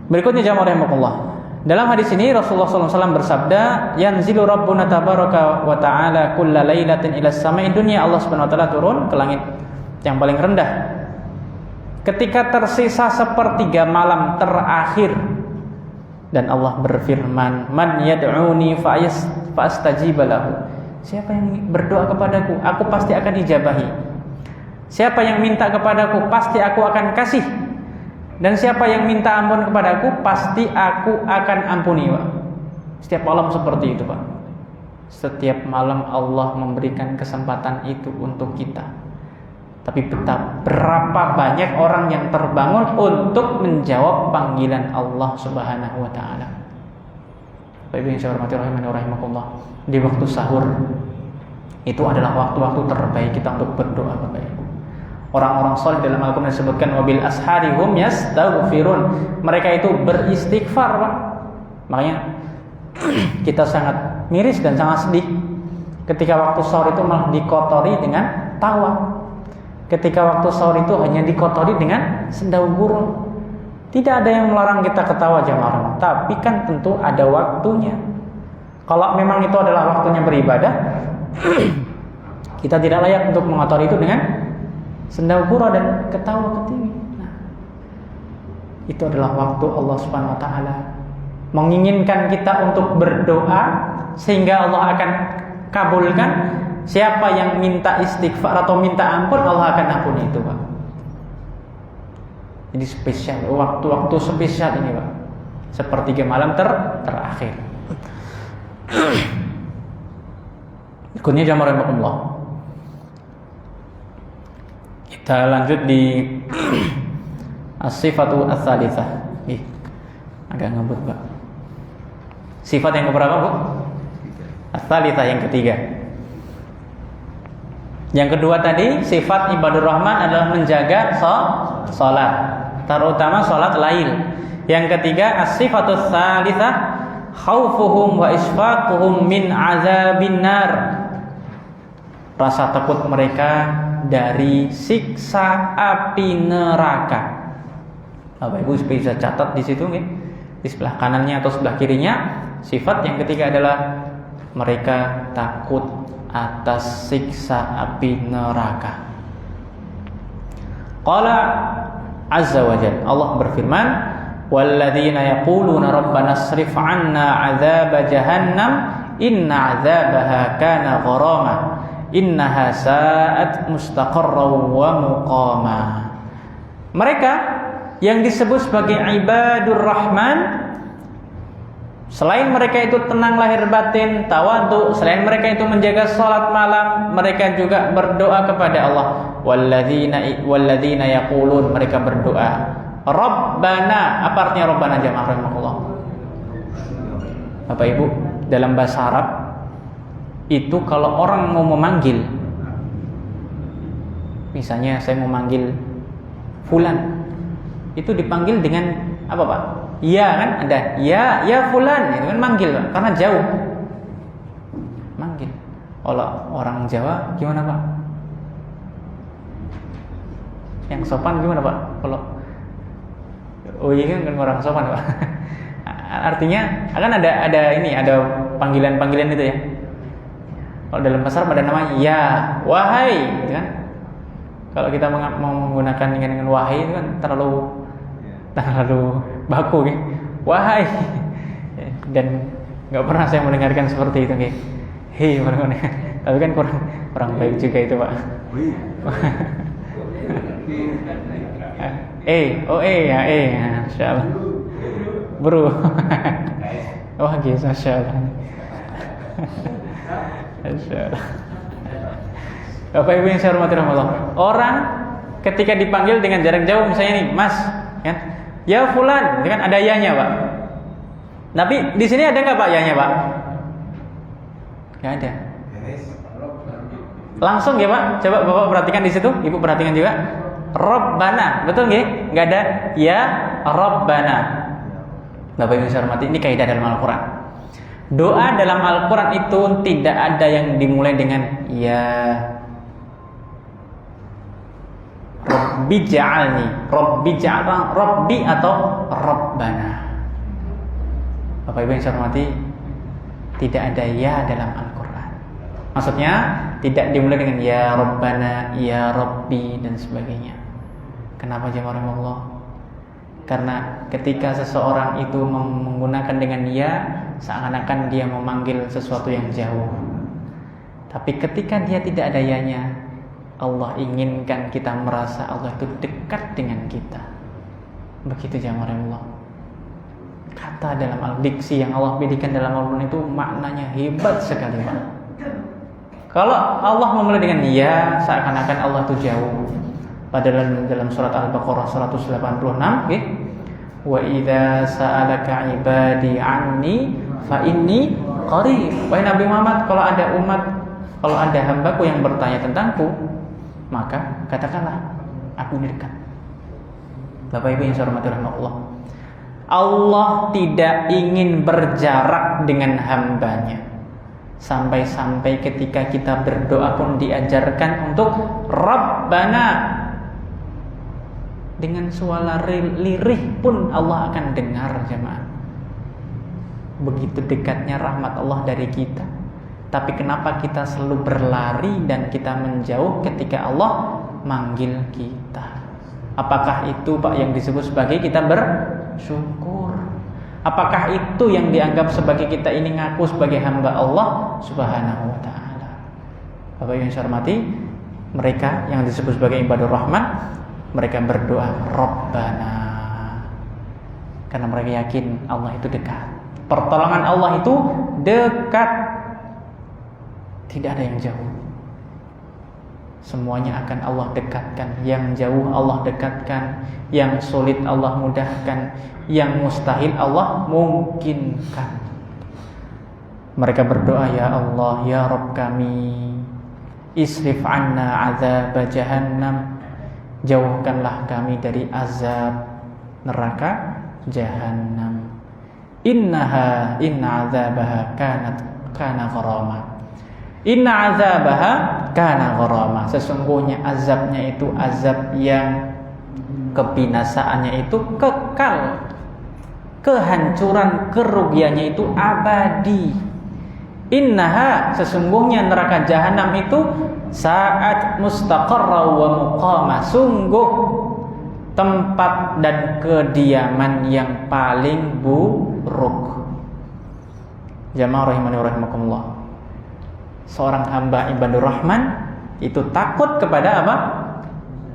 berikutnya jamaah Allah. Dalam hadis ini Rasulullah SAW bersabda, yanzilu Rabbuna tabaraka wa ta'ala kulla lailatin ila samai dunya. Allah Subhanahu wa taala turun ke langit yang paling rendah ketika tersisa sepertiga malam terakhir, dan Allah berfirman, man yad'uni fa'astajib lahu. Siapa yang berdoa kepadaku, aku pasti akan dijabahi. Siapa yang minta kepadaku, pasti aku akan kasih. Dan siapa yang minta ampun kepadaku, pasti aku akan ampuni Pak. Setiap malam seperti itu Pak. Setiap malam Allah memberikan kesempatan itu untuk kita. Tapi berapa banyak orang yang terbangun untuk menjawab panggilan Allah Subhanahu wa taala. Bapak Ibu yang saya hormati rahimani wa rahimakumullah, di waktu sahur itu adalah waktu-waktu terbaik kita untuk berdoa Bapak Ibu. Orang-orang saleh dalam Al-Qur'an disebutkan wabil ashari hum yastaghfirun. Mereka itu beristighfar Pak. Makanya kita sangat miris dan sangat sedih ketika waktu sahur itu malah dikotori dengan tawa. Ketika waktu sahur itu hanya dikotori dengan sendau gurau. Tidak ada yang melarang kita ketawa jamaah, tapi kan tentu ada waktunya. Kalau memang itu adalah waktunya beribadah, kita tidak layak untuk mengotori itu dengan sendau gurau dan ketawa ketiwi. Nah, itu adalah waktu Allah Subhanahu wa taala menginginkan kita untuk berdoa sehingga Allah akan kabulkan. Siapa yang minta istighfar atau minta ampun, Allah akan ampuni itu Pak. Jadi spesial, waktu-waktu spesial ini Pak. Sepertiga malam terakhir. Berikutnya jamaah rahimakumullah. Kita lanjut di as-sifatu ats-tsalitsah. Agak ngebut Pak. Sifat yang keberapa Bu? Ats-tsalitsah, yang ketiga. Yang kedua tadi sifat ibadur rahman adalah menjaga salat, terutama salat lail. Yang ketiga as-sifatus tsalitsah khaufuhum wa isfaquhum min azabin nar. Rasa takut mereka dari siksa api neraka. Bapak Ibu bisa catat di situ nggih. Di sebelah kanannya atau sebelah kirinya, sifat yang ketiga adalah mereka takut atas siksa api neraka. Qala azza wa jalla, Allah berfirman, walladzina yaquluna rabbana asrif 'anna 'adzaba jahannam inna 'adzabaha kana gharama innaha sa'at mustaqarran wa muqama. Mereka yang disebut sebagai ibadur rahman, Selain mereka itu tenang lahir batin, tawadhu, selain mereka itu menjaga salat malam, mereka juga berdoa kepada Allah. Walladzina yaqulun, mereka berdoa, Rabbana. Apa artinya Rabbana jamaah rahimakumullah? Bapak Ibu, dalam bahasa Arab itu kalau orang mau memanggil, misalnya saya mau manggil fulan, itu dipanggil dengan apa Pak? Ya kan, ada ya fulan, itu kan manggil Pak, karena jauh. Manggil. Kalau orang Jawa gimana Pak? Yang sopan gimana Pak? Kalau oh iya kan orang sopan Pak. Artinya akan ada panggilan-panggilan itu ya. Kalau dalam bahasa Arab ada nama ya, wahai, gitu kan? Kalau kita mau menggunakan dengan wahai itu kan terlalu baku gitu. Wahai. Dan nggak pernah saya mendengarkan seperti itu gitu. Hei, tapi kan kurang baik juga itu Pak. Insyaallah. Bro. Wah, gitu masyaallah. Masyaallah. Bapak Ibu yang saya hormati rahmatullah. Orang ketika dipanggil dengan jarak jauh, misalnya nih, Mas, kan? Ya fulan, kan ada ya-nya, Pak. Tapi di sini ada nggak Pak ya-nya, Pak? Nggak ada. Langsung ya Pak. Coba Bapak perhatikan di situ, Ibu perhatikan juga. Rabbana, betul nggih? Nggak ada ya Rabbana. Bapak Ibu yang saya hormati, ini kaidah dalam Al-Quran. Doa dalam Al-Quran itu tidak ada yang dimulai dengan ya Rabbi ja'alni, Rabbi atau Rabbana. Bapak Ibu yang saya hormati, tidak ada ya dalam Al-Quran. Maksudnya tidak dimulai dengan ya Rabbana, ya Rabbi dan sebagainya. Kenapa jemaah Allah? Karena ketika seseorang itu menggunakan dengan ya, seakan-akan dia memanggil sesuatu yang jauh. Tapi ketika dia tidak ada ya-nya, Allah inginkan kita merasa Allah itu dekat dengan kita. Begitu jemaah Allah. Kata dalam al-diksi yang Allah pilihkan dalam Al-Quran itu maknanya hebat sekali Pak. Kalau Allah memulai dengan ya, seakan-akan Allah itu jauh. Padahal dalam surat Al-Baqarah 186, okay? Wa idza sa'alaka ibadi anni fa inni qarib. Wahai Nabi Muhammad, kalau ada hambaku yang bertanya tentangku, maka katakanlah aku ini dekat. Bapak Ibu yang saya hormati rahmatullah. Allah tidak ingin berjarak dengan hambanya. Sampai-sampai ketika kita berdoa pun diajarkan untuk Rabbana. Dengan suara lirih pun Allah akan dengar jemaah. Begitu dekatnya rahmat Allah dari kita. Tapi kenapa kita selalu berlari dan kita menjauh ketika Allah manggil kita? Apakah itu Pak yang disebut sebagai kita bersyukur? Apakah itu yang dianggap sebagai kita ini ngaku sebagai hamba Allah Subhanahu wa ta'ala? Bapak yang saya hormati, mereka yang disebut sebagai ibadur rahman, mereka berdoa Rabbana, karena mereka yakin Allah itu dekat. Pertolongan Allah itu dekat, tidak ada yang jauh. Semuanya akan Allah dekatkan. Yang jauh Allah dekatkan, yang sulit Allah mudahkan, yang mustahil Allah mungkinkan. Mereka berdoa, ya Allah, ya Rabb kami, isrif anna azab jahannam, jauhkanlah kami dari azab neraka jahannam. Inna azabaha kana gharama. Inna azabaha kana gharama. Sesungguhnya azabnya itu azab yang kebinasaannya itu kekal. Kehancuran, kerugiannya itu abadi. Innaha, sesungguhnya neraka jahanam itu saat mustaqarra wa muqama, sungguh tempat dan kediaman yang paling buruk. Jamaah rahimani wa rahimakumullah. Seorang hamba ibadur rahman itu takut kepada apa?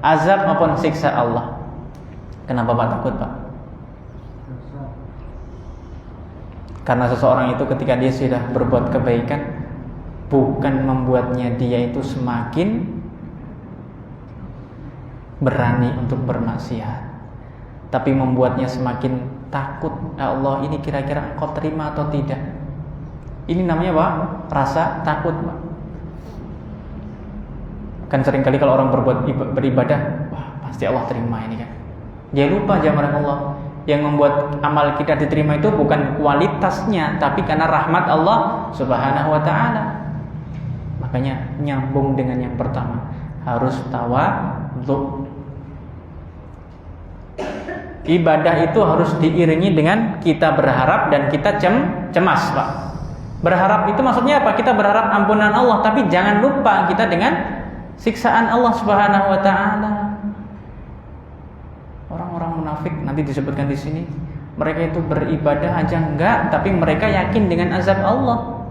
Azab maupun siksa Allah. Kenapa Pak takut Pak? Karena seseorang itu ketika dia sudah berbuat kebaikan, bukan membuatnya dia itu semakin berani untuk bermaksiat, tapi membuatnya semakin takut. Ya Allah, ini kira-kira Engkau terima atau tidak? Ini namanya apa? Rasa takut, Pak. Kan seringkali kalau orang beribadah, wah pasti Allah terima ini kan. Dia lupa jamaah Allah, yang membuat amal kita diterima itu bukan kualitasnya, tapi karena rahmat Allah Subhanahu wa taala. Makanya nyambung dengan yang pertama, harus tawadhu. Ibadah itu harus diiringi dengan kita berharap dan kita cemas, Pak. Berharap itu maksudnya apa? Kita berharap ampunan Allah, tapi jangan lupa kita dengan siksaan Allah Subhanahu wa taala. Orang-orang munafik nanti disebutkan di sini, mereka itu beribadah aja enggak, tapi mereka yakin dengan azab Allah.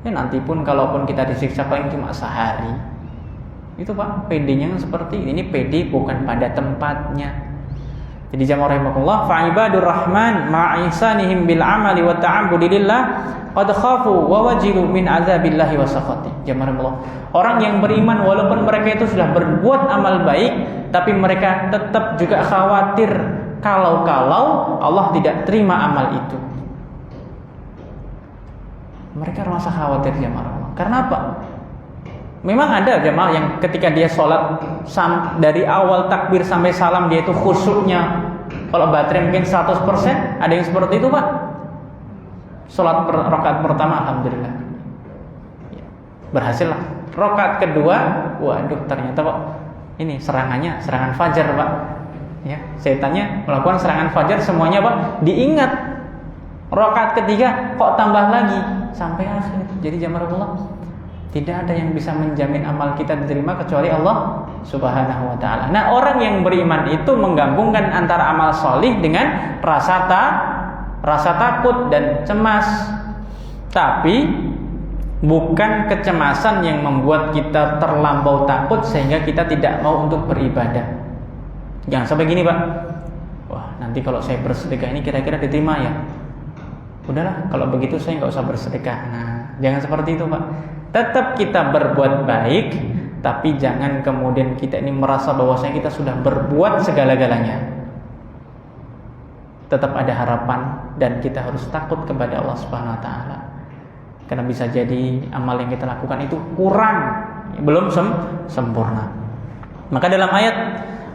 Ya nanti pun kalaupun kita disiksa paling cuma sehari. Itu Pak, PD-nya seperti ini PD bukan pada tempatnya. Jadi jamaah rahimakumullah, fa ibadur rahman ma'isanihim bil amali wa ta'abbudi lillah qad khafu wa wajilu min azabillahi wa sakhati. Jamaah rahimakumullah, orang yang beriman walaupun mereka itu sudah berbuat amal baik, tapi mereka tetap juga khawatir kalau Allah tidak terima amal itu. Mereka merasa khawatir jamaah rahimakumullah. Karena apa? Memang ada jamaah yang ketika dia sholat dari awal takbir sampai salam dia itu khusyuknya, kalau baterai mungkin 100%, ada yang seperti itu Pak. Sholat rakaat pertama alhamdulillah berhasil lah. Rakaat kedua, waduh ternyata Pak ini serangan fajar Pak. Ya, setannya melakukan serangan fajar semuanya Pak diingat. Rakaat ketiga kok tambah lagi sampai akhir. Jadi jamaah Allah, tidak ada yang bisa menjamin amal kita diterima kecuali Allah Subhanahu wa taala. Nah, orang yang beriman itu menggabungkan antara amal solih dengan rasa takut dan cemas. Tapi bukan kecemasan yang membuat kita terlampau takut sehingga kita tidak mau untuk beribadah. Jangan sampai gini, Pak. Wah, nanti kalau saya bersedekah ini kira-kira diterima ya. Udahlah, kalau begitu saya nggak usah bersedekah. Nah, jangan seperti itu, Pak. Tetap kita berbuat baik, tapi jangan kemudian kita ini merasa bahwasanya kita sudah berbuat segala-galanya. Tetap ada harapan dan kita harus takut kepada Allah Subhanahu wa taala. Karena bisa jadi amal yang kita lakukan itu kurang, belum sempurna. Maka dalam ayat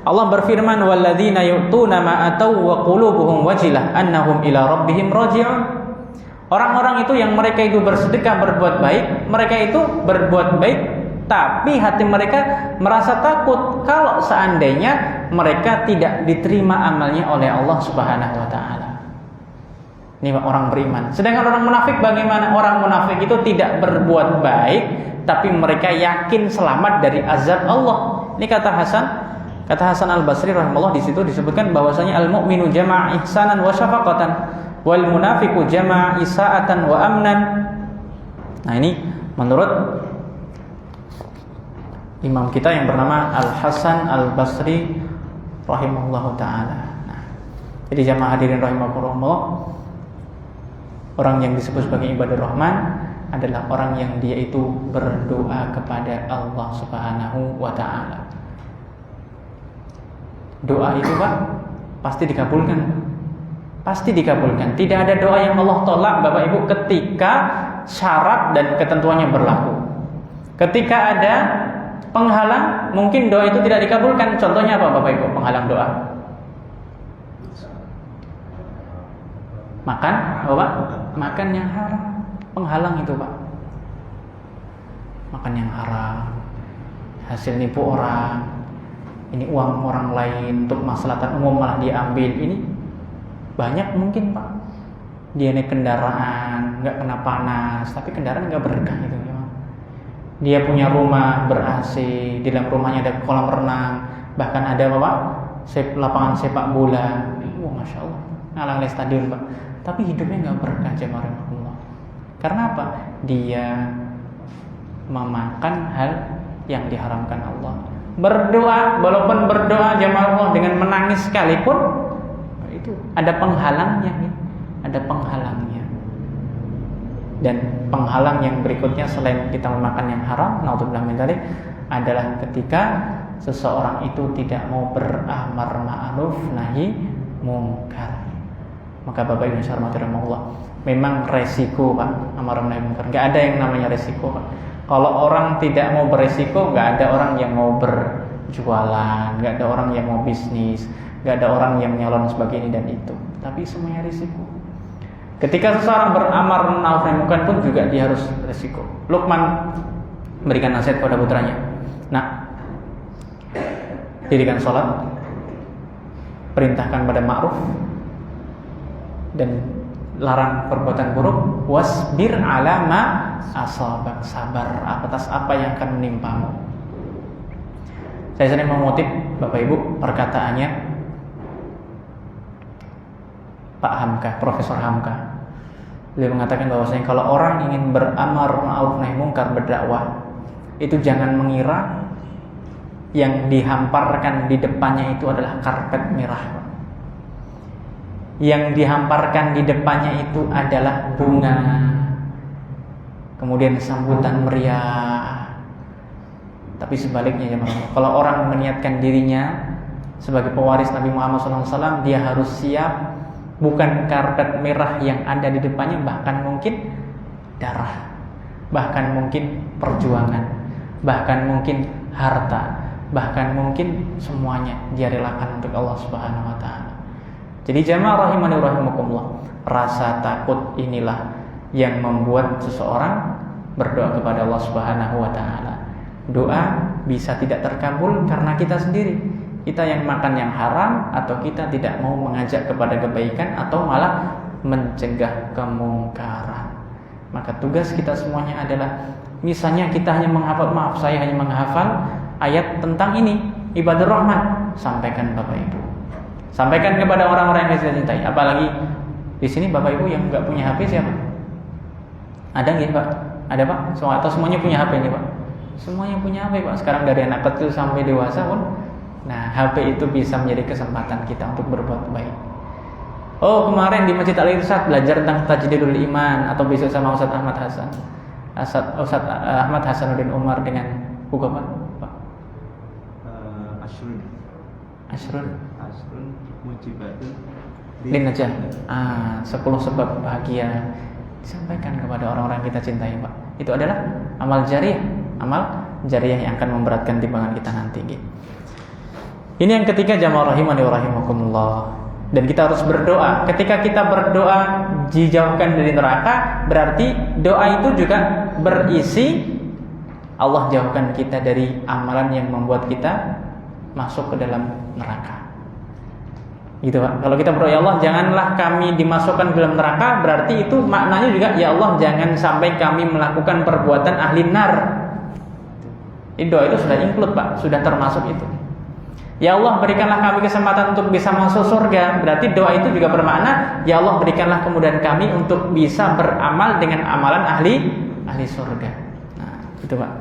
Allah berfirman, "Walladzina yu'tuna ma ataw wa qulubuhum wajilah annahum ila rabbihim raji'un." Orang-orang itu yang mereka itu bersedekah, berbuat baik, mereka itu berbuat baik, tapi hati mereka merasa takut kalau seandainya mereka tidak diterima amalnya oleh Allah Subhanahu wa taala. Ini orang beriman. Sedangkan orang munafik bagaimana? Orang munafik itu tidak berbuat baik, tapi mereka yakin selamat dari azab Allah. Ini kata Hasan Al-Basri rahimahullah, di situ disebutkan bahwasanya al-mu'minu jama'a ihsanan wa syafaqatan wal munafiqu jama'a isaatan wa amnan. Nah, ini menurut imam kita yang bernama Al-Hasan Al-Basri rahimahullahu taala. Nah, jadi jamaah hadirin rahimakumullah, orang yang disebut sebagai ibadur rahman adalah orang yang dia itu berdoa kepada Allah Subhanahu wa taala. Doa itu Pak pasti dikabulkan. Pasti dikabulkan. Tidak ada doa yang Allah tolak Bapak Ibu ketika syarat dan ketentuannya berlaku. Ketika ada penghalang, mungkin doa itu tidak dikabulkan. Contohnya apa Bapak Ibu penghalang doa? Makan, Bapak? Makan yang haram. Penghalang itu Pak. Makan yang haram, hasil nipu orang, ini uang orang lain untuk maslahatan umum malah dia ambil. Ini banyak mungkin Pak. Dia naik kendaraan nggak kena panas, tapi kendaraan nggak berkah itu ya. Dia punya rumah ber-AC, di dalam rumahnya ada kolam renang, bahkan ada Bapak lapangan sepak bola. Wah, masya Allah, ngalang stadion Pak. Tapi hidupnya nggak berkah jemaah Allah. Karena apa? Dia memakan hal yang diharamkan Allah. Berdoa, walaupun berdoa jemaah Allah dengan menangis sekalipun, itu ada penghalangnya, ada penghalangnya. Dan penghalang yang berikutnya selain kita memakan yang haram, naudzubillah min dzalik, adalah ketika seseorang itu tidak mau beramar ma'ruf nahi mungkar. Maka Bapak Ibu yang hormati Allah, memang resiko Pak, amar nahi mungkar. Enggak ada yang namanya resiko Pak. Kalau orang tidak mau beresiko, enggak ada orang yang mau berjualan, enggak ada orang yang mau bisnis, enggak ada orang yang nyalon sebagai ini dan itu. Tapi semuanya risiko. Ketika seseorang beramar ma'ruf nahi munkar pun juga dia harus resiko. Luqman memberikan nasihat kepada putranya. Nah, dirikan sholat, perintahkan pada ma'ruf dan larang perbuatan buruk, wasbir ala ma asabak, sabar atas apa yang akan menimpamu. Saya sering mengutip Bapak Ibu perkataannya Pak Hamka, Profesor Hamka. Beliau mengatakan bahwasanya kalau orang ingin beramar ma'ruf nahi munkar, berdakwah, itu jangan mengira yang dihamparkan di depannya itu adalah karpet merah. Yang dihamparkan di depannya itu adalah bunga, kemudian sambutan meriah. Tapi sebaliknya ya, kalau orang meniatkan dirinya sebagai pewaris Nabi Muhammad SAW, dia harus siap. Bukan karpet merah yang ada di depannya, bahkan mungkin darah, bahkan mungkin perjuangan, bahkan mungkin harta, bahkan mungkin semuanya dia relakan untuk Allah Subhanahu wa taala. Jadi jamaah rahimani rahimakumullah, rasa takut inilah yang membuat seseorang berdoa kepada Allah Subhanahu wa taala. Doa bisa tidak terkabul karena kita sendiri. Kita yang makan yang haram, atau kita tidak mau mengajak kepada kebaikan, atau malah mencegah kemungkaran. Maka tugas kita semuanya adalah, misalnya kita hanya menghafal, saya hanya menghafal ayat tentang ini, ibadur rahman, sampaikan Bapak Ibu, sampaikan kepada orang-orang yang kita cintai. Apalagi di sini Bapak Ibu yang nggak punya HP siapa? Ada nggak Pak? Ada Pak? Atau semuanya punya HP nih Pak? Semuanya punya HP Pak. Sekarang dari anak kecil sampai dewasa pun. Nah, HP itu bisa menjadi kesempatan kita untuk berbuat baik. Oh, kemarin di Masjid Al-Irsyad belajar tentang tajdidul iman, atau besok sama Ustaz Ahmad Hasan. Ustaz Ahmad Hasanuddin Umar dengan buku apa? Pak? Asrun mujibatun lin najah. 10 sebab bahagia disampaikan kepada orang-orang yang kita cintai, Pak. Itu adalah amal jariah yang akan memberatkan timbangan kita nanti, gitu. Ini yang ketiga, jamaah rahimani wa rahimakumullah. Dan kita harus berdoa. Ketika kita berdoa dijauhkan dari neraka, berarti doa itu juga berisi Allah jauhkan kita dari amalan yang membuat kita masuk ke dalam neraka. Gitu Pak. Kalau kita berdoa, ya Allah janganlah kami dimasukkan ke dalam neraka, berarti itu maknanya juga, ya Allah jangan sampai kami melakukan perbuatan ahli nar. Ini doa itu sudah include Pak, sudah termasuk itu. Ya Allah berikanlah kami kesempatan untuk bisa masuk surga. Berarti doa itu juga bermakna, ya Allah berikanlah kemudahan kami untuk bisa beramal dengan amalan ahli surga. Nah, itu Pak.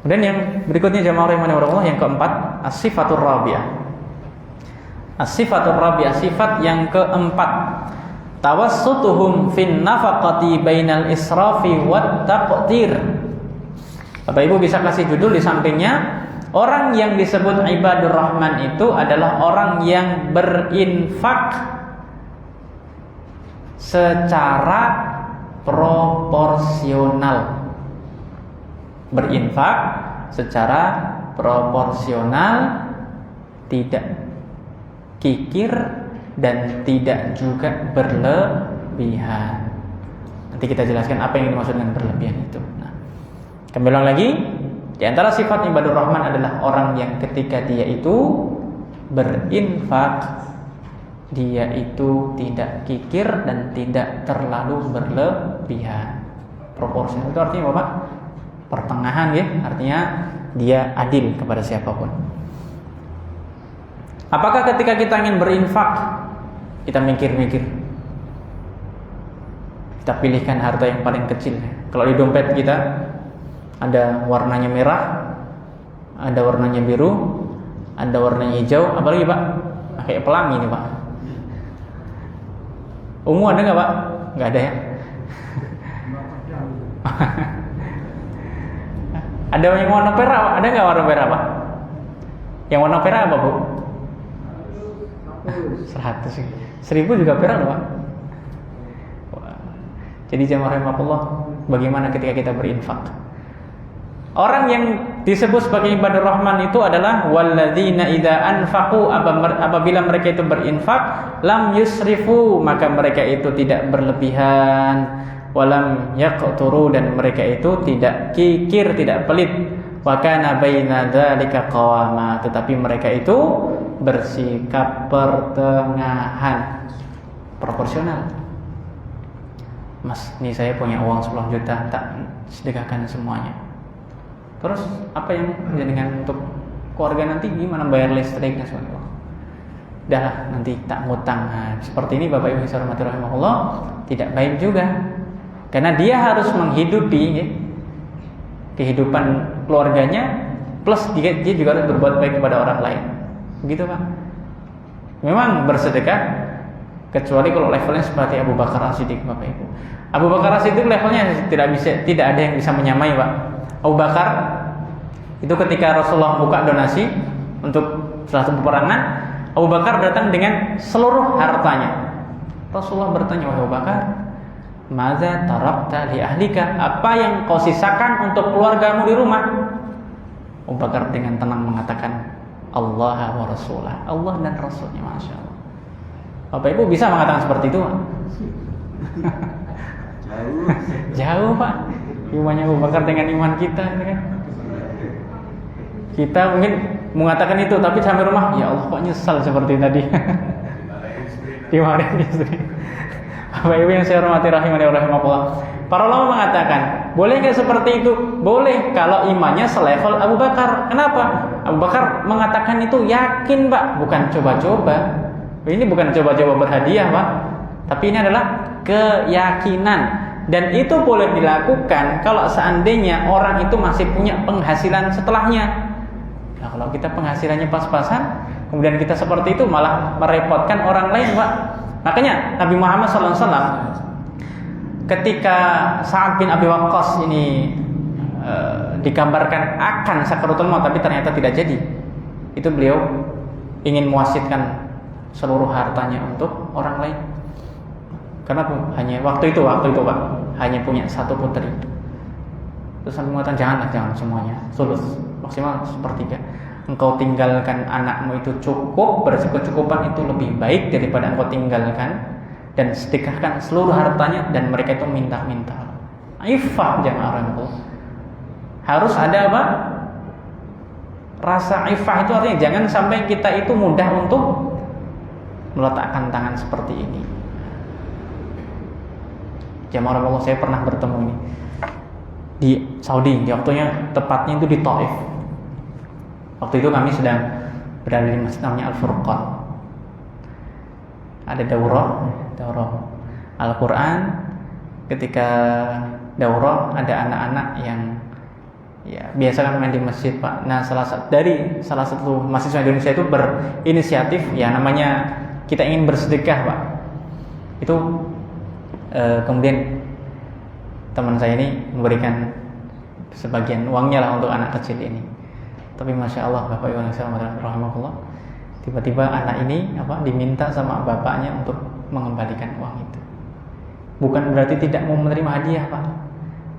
Kemudian yang berikutnya jamaah rahimahullah, yang keempat, as-sifatur rabi'ah. As-sifatur rabi'ah, sifat yang keempat, tawassutuhum fin nafaqati bainal israfi wat taqtir. Bapak Ibu bisa kasih judul di sampingnya. Orang yang disebut ibadur rahman itu adalah orang yang berinfak secara proporsional. Berinfak secara proporsional, tidak kikir dan tidak juga berlebihan. Nanti kita jelaskan apa yang dimaksud dengan berlebihan itu. Nah, kembali lagi. Di antara sifat ibadur rahman adalah orang yang ketika dia itu berinfak, dia itu tidak kikir dan tidak terlalu berlebihan. Proporsional itu artinya Bapak pertengahan ya, artinya dia adil kepada siapapun. Apakah ketika kita ingin berinfak kita mikir-mikir, kita pilihkan harta yang paling kecil? Kalau di dompet kita ada warnanya merah, ada warnanya biru, ada warnanya hijau, apalagi Pak? Kayak pelangi nih Pak. Ungu ada nggak Pak? Nggak ada ya. Ada yang warna perak, ada nggak warna perak Pak? Yang warna perak apa Bu? 100 sih. 1000 juga perak loh Pak. Jadi jamaah rahimakumullah, bagaimana ketika kita berinfak? Orang yang disebut sebagai ibadur rahman itu adalah walladzina idza anfaqu, apabila mereka itu berinfak, lam yusrifu, maka mereka itu tidak berlebihan, walam yaqturu, dan mereka itu tidak kikir, tidak pelit, wa kana baina dzalika qawama, tetapi mereka itu bersikap pertengahan, proporsional. Mas, nih saya punya uang 10 juta, tak sedekahkan semuanya. Terus apa yang dengan untuk keluarga nanti gimana bayar listriknya semuanya? Dah nanti tak ngutang. Nah, seperti ini Bapak Ibu yang hormati rahimahullah, tidak baik juga. Karena dia harus menghidupi ya, kehidupan keluarganya, plus dia juga harus berbuat baik kepada orang lain. Begitu Pak. Memang bersedekah, kecuali kalau levelnya seperti Abu Bakar As-Siddiq Bapak Ibu. Abu Bakar As-Siddiq levelnya tidak ada yang bisa menyamai Pak. Abu Bakar itu ketika Rasulullah buka donasi untuk salah satu peperangan, Abu Bakar datang dengan seluruh hartanya. Rasulullah bertanya, wahai Abu Bakar, "Madza tarakta li ahlika?" Apa yang kau sisakan untuk keluargamu di rumah? Abu Bakar dengan tenang mengatakan, Allah wa Rasulah, Allah dan Rasulnya. Masya Allah. Bapak Ibu bisa mengatakan seperti itu? Jauh Pak. Imannya Abu Bakar dengan iman kita, kan? Kita mungkin mengatakan itu, tapi sampai rumah, ya Allah kok nyesal seperti tadi. Dimarahin istri. Bapak Ibu yang saya hormati rahimani wa rahimakumullah. Para ulama mengatakan, boleh nggak seperti itu? Boleh kalau imannya selevel Abu Bakar. Kenapa? Abu Bakar mengatakan itu yakin Pak, bukan coba-coba. Ini bukan coba-coba berhadiah Pak, tapi ini adalah keyakinan. Dan itu boleh dilakukan kalau seandainya orang itu masih punya penghasilan setelahnya. Nah, kalau kita penghasilannya pas-pasan, kemudian kita seperti itu malah merepotkan orang lain Pak. Makanya Nabi Muhammad SAW ketika Sa'ad bin Abi Waqqas ini digambarkan akan sakaratul maut, tapi ternyata tidak jadi. Itu beliau ingin mewasitkan seluruh hartanya untuk orang lain. Karena hanya waktu itu Pak, hanya punya satu putri. Terus Nabi mengatakan jangan semuanya, sulus, maksimal sepertiga. Engkau tinggalkan anakmu itu cukup, berkecukupan itu lebih baik daripada engkau tinggalkan dan sedekahkan seluruh hartanya dan mereka itu minta-minta. Iffah jamaah rahimahullah. Harus ada apa? Rasa iffah itu artinya jangan sampai kita itu mudah untuk meletakkan tangan seperti ini. Jamaah rahimahullah, saya pernah bertemu ini di Saudi, di waktunya tepatnya itu di Taif. Waktu itu kami sedang berada di masjid namanya Al-Furqan. Ada daurah Al-Quran. Ketika daurah ada anak-anak yang ya biasa kan main di masjid Pak. Nah salah satu mahasiswa Indonesia itu berinisiatif, ya namanya kita ingin bersedekah Pak. Itu kemudian teman saya ini memberikan sebagian uangnya lah untuk anak kecil ini. Tapi masya Allah Bapak Ibu yang saya rahimahullah, tiba-tiba anak ini diminta sama bapaknya untuk mengembalikan uang itu. Bukan berarti tidak mau menerima hadiah Pak,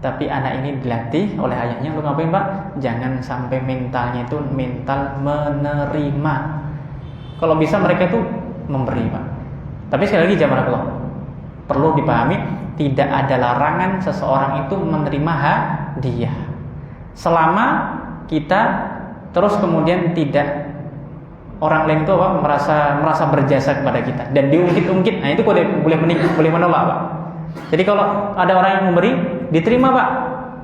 tapi anak ini dilatih oleh ayahnya untuk ngapain Pak? Jangan sampai mentalnya itu mental menerima. Kalau bisa mereka itu memberi Pak. Tapi sekali lagi jamaah Allah, perlu dipahami, tidak ada larangan seseorang itu menerima hadiah selama kita terus kemudian tidak orang lain itu merasa berjasa kepada kita dan diungkit-ungkit. Nah itu boleh menolak Pak. Jadi kalau ada orang yang memberi, diterima Pak,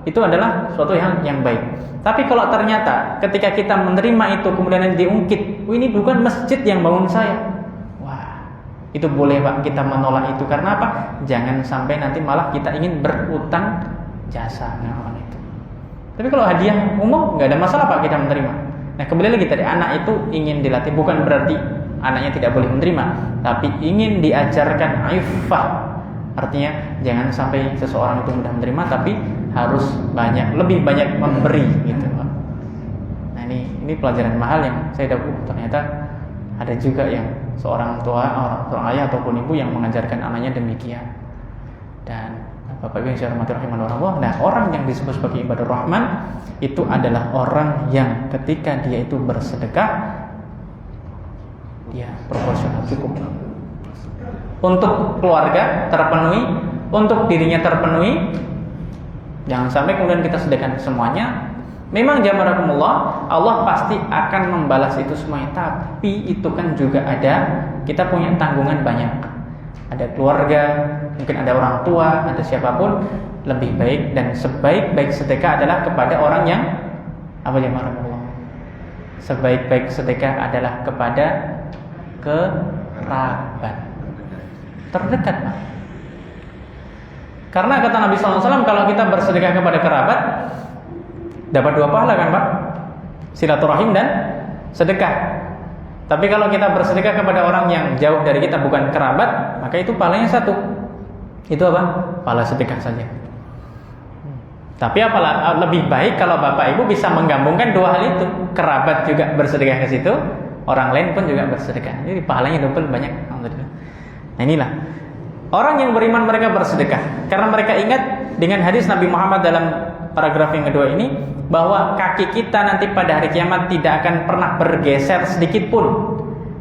itu adalah suatu yang baik. Tapi kalau ternyata ketika kita menerima itu kemudian diungkit, ini bukan masjid yang bangun saya, itu boleh Pak kita menolak itu. Karena apa? Jangan sampai nanti malah kita ingin berutang jasa dengan orang itu. Tapi kalau hadiah umum nggak ada masalah Pak kita menerima. Nah kembali lagi tadi, anak itu ingin dilatih, bukan berarti anaknya tidak boleh menerima, tapi ingin diajarkan iffah. Artinya jangan sampai seseorang itu mudah menerima, tapi harus lebih banyak memberi gitu. Nah ini pelajaran mahal yang saya dapat. Ternyata ada juga yang seorang ayah ataupun ibu yang mengajarkan anaknya demikian. Dan Bapak Ibu yang saya hormati rahimanallah. Nah, orang yang disebut sebagai ibadur rahman itu adalah orang yang ketika dia itu bersedekah dia proporsional cukup. Untuk keluarga terpenuhi, untuk dirinya terpenuhi. Jangan sampai kemudian kita sedekahkan semuanya. Memang jamarakumullah, Allah pasti akan membalas itu semuanya. Tapi itu kan juga ada, kita punya tanggungan banyak. Ada keluarga, mungkin ada orang tua, ada siapapun. Lebih baik dan sebaik-baik sedekah adalah kepada orang yang apa jamarakumullah? Sebaik-baik sedekah adalah kepada kerabat terdekat, Pak. Karena kata Nabi SAW, kalau kita bersedekah kepada kerabat dapat 2 pahala kan, Pak? Silaturahim dan sedekah. Tapi kalau kita bersedekah kepada orang yang jauh dari kita, bukan kerabat, maka itu pahalanya 1. Itu apa? Pahala sedekah saja. Tapi apalah lebih baik kalau Bapak Ibu bisa menggabungkan 2 hal itu. Kerabat juga bersedekah ke situ, orang lain pun juga bersedekah. Jadi pahalanya double banyak. Alhamdulillah. Nah inilah orang yang beriman, mereka bersedekah karena mereka ingat dengan hadis Nabi Muhammad dalam paragraf yang kedua ini, bahwa kaki kita nanti pada hari kiamat tidak akan pernah bergeser sedikit pun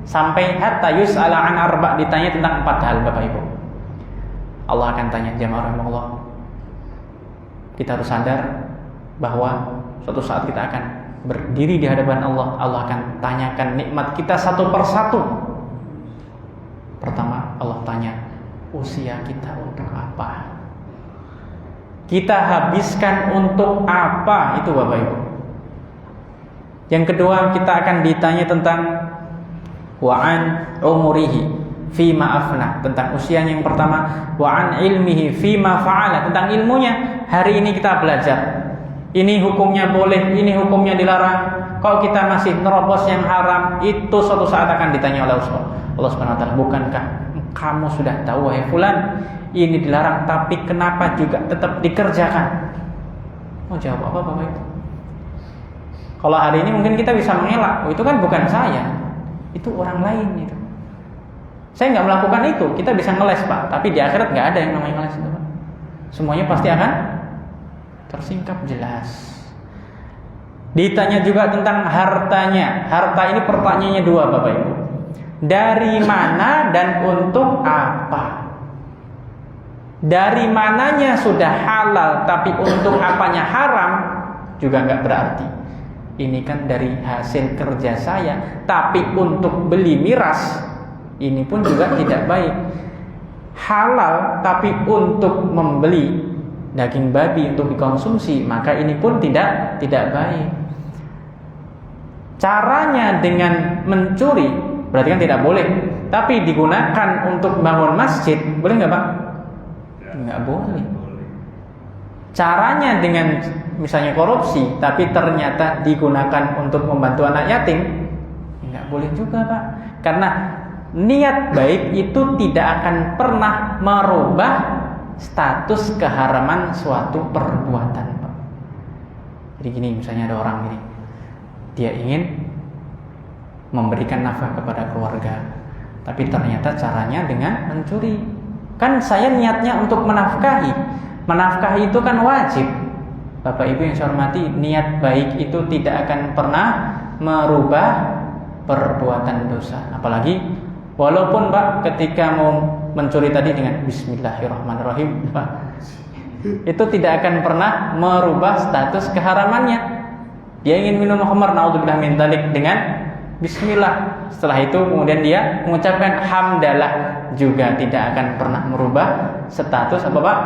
sampai hatta yus'ala an arba', ditanya tentang 4 hal Bapak Ibu. Allah akan tanya, jamaah rahimahullah. Kita harus sadar bahwa suatu saat kita akan berdiri di hadapan Allah. Allah akan tanyakan nikmat kita satu persatu. Pertama, Allah tanya usia kita untuk apa? Kita habiskan untuk apa? Itu Bapak Ibu. Yang kedua, kita akan ditanya tentang wa'an umurihi fima afna, tentang usianya yang pertama. Wa'an ilmihi fima fa'ala, tentang ilmunya. Hari ini kita belajar, ini hukumnya boleh, ini hukumnya dilarang. Kalau kita masih nerobos yang haram, itu suatu saat akan ditanya oleh Allah Subhanahu wa taala, bukankah kamu sudah tahu wahai fulan, ini dilarang, tapi kenapa juga tetap dikerjakan? Mau jawab apa Bapak itu? Kalau hari ini mungkin kita bisa mengelak, itu kan bukan saya, itu orang lain itu. Saya nggak melakukan itu, kita bisa ngeles Pak, tapi di akhirat nggak ada yang namanya ngeles itu Pak. Semuanya pasti akan tersingkap jelas. Ditanya juga tentang hartanya. Harta ini pertanyaannya 2 Bapak Ibu. Dari mana dan untuk apa? Dari mananya sudah halal, tapi untuk apanya haram juga nggak berarti. Ini kan dari hasil kerja saya, tapi untuk beli miras ini pun juga tidak baik. Halal tapi untuk membeli daging babi untuk dikonsumsi, maka ini pun tidak baik. Caranya dengan mencuri berarti kan tidak boleh, tapi digunakan untuk bangun masjid, boleh nggak Pak? Nggak boleh. Caranya dengan misalnya korupsi, tapi ternyata digunakan untuk membantu anak yatim, nggak boleh juga Pak. Karena niat baik itu tidak akan pernah merubah status keharaman suatu perbuatan Pak. Jadi gini, misalnya ada orang gini, dia ingin memberikan nafkah kepada keluarga, tapi ternyata caranya dengan mencuri. Kan saya niatnya untuk menafkahi. Menafkahi itu kan wajib. Bapak Ibu yang saya hormati, niat baik itu tidak akan pernah merubah perbuatan dosa. Apalagi walaupun Pak ketika mau mencuri tadi dengan bismillahirrahmanirrahim Pak, itu tidak akan pernah merubah status keharamannya. Dia ingin minum khamar, naudzubillah min dzalik, dengan bismillah. Setelah itu kemudian dia mengucapkan hamdalah, juga tidak akan pernah merubah status apa Pak?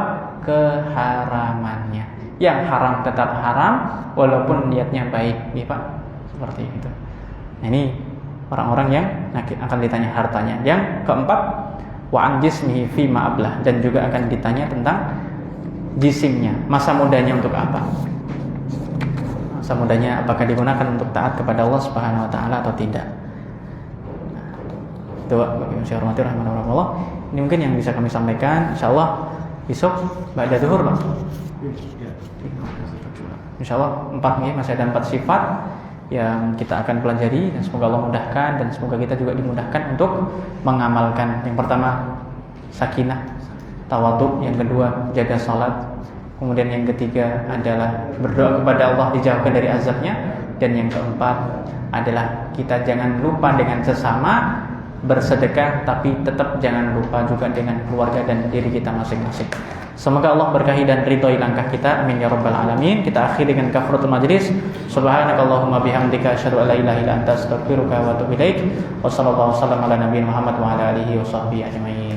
Keharamannya. Yang haram tetap haram walaupun niatnya baik, ya Pak. Seperti itu. Nah, ini orang-orang yang akan ditanya hartanya. Yang keempat, wa an jismihi fi ma ablah, dan juga akan ditanya tentang jisimnya, masa mudanya untuk apa? Masa mudanya apakah digunakan untuk taat kepada Allah Subhanahu wa taala atau tidak? Itu bagi masyarakat rahimahullah. Ini mungkin yang bisa kami sampaikan. Insyaallah Besok ba'da zuhur, Pak. Insyaallah 4 nih, masih ada 4 sifat yang kita akan pelajari dan semoga Allah mudahkan dan semoga kita juga dimudahkan untuk mengamalkan. Yang pertama sakinah, tawadhu, yang kedua jaga salat, kemudian yang ketiga adalah berdoa kepada Allah dijauhkan dari azabnya, dan yang keempat adalah kita jangan lupa dengan sesama bersedekah, tapi tetap jangan lupa juga dengan keluarga dan diri kita masing-masing. Semoga Allah berkahi dan ridhoi langkah kita, amin ya rabbal alamin. Kita akhiri dengan kafaratul majlis. Subhanakallahumma bihamdika asyhadu an la ilaha illa anta astaghfiruka wa atubu ilaik. Wassallallahu wasallam ala nabiyina Muhammad wa ala alihi wa sahbihi ajmain.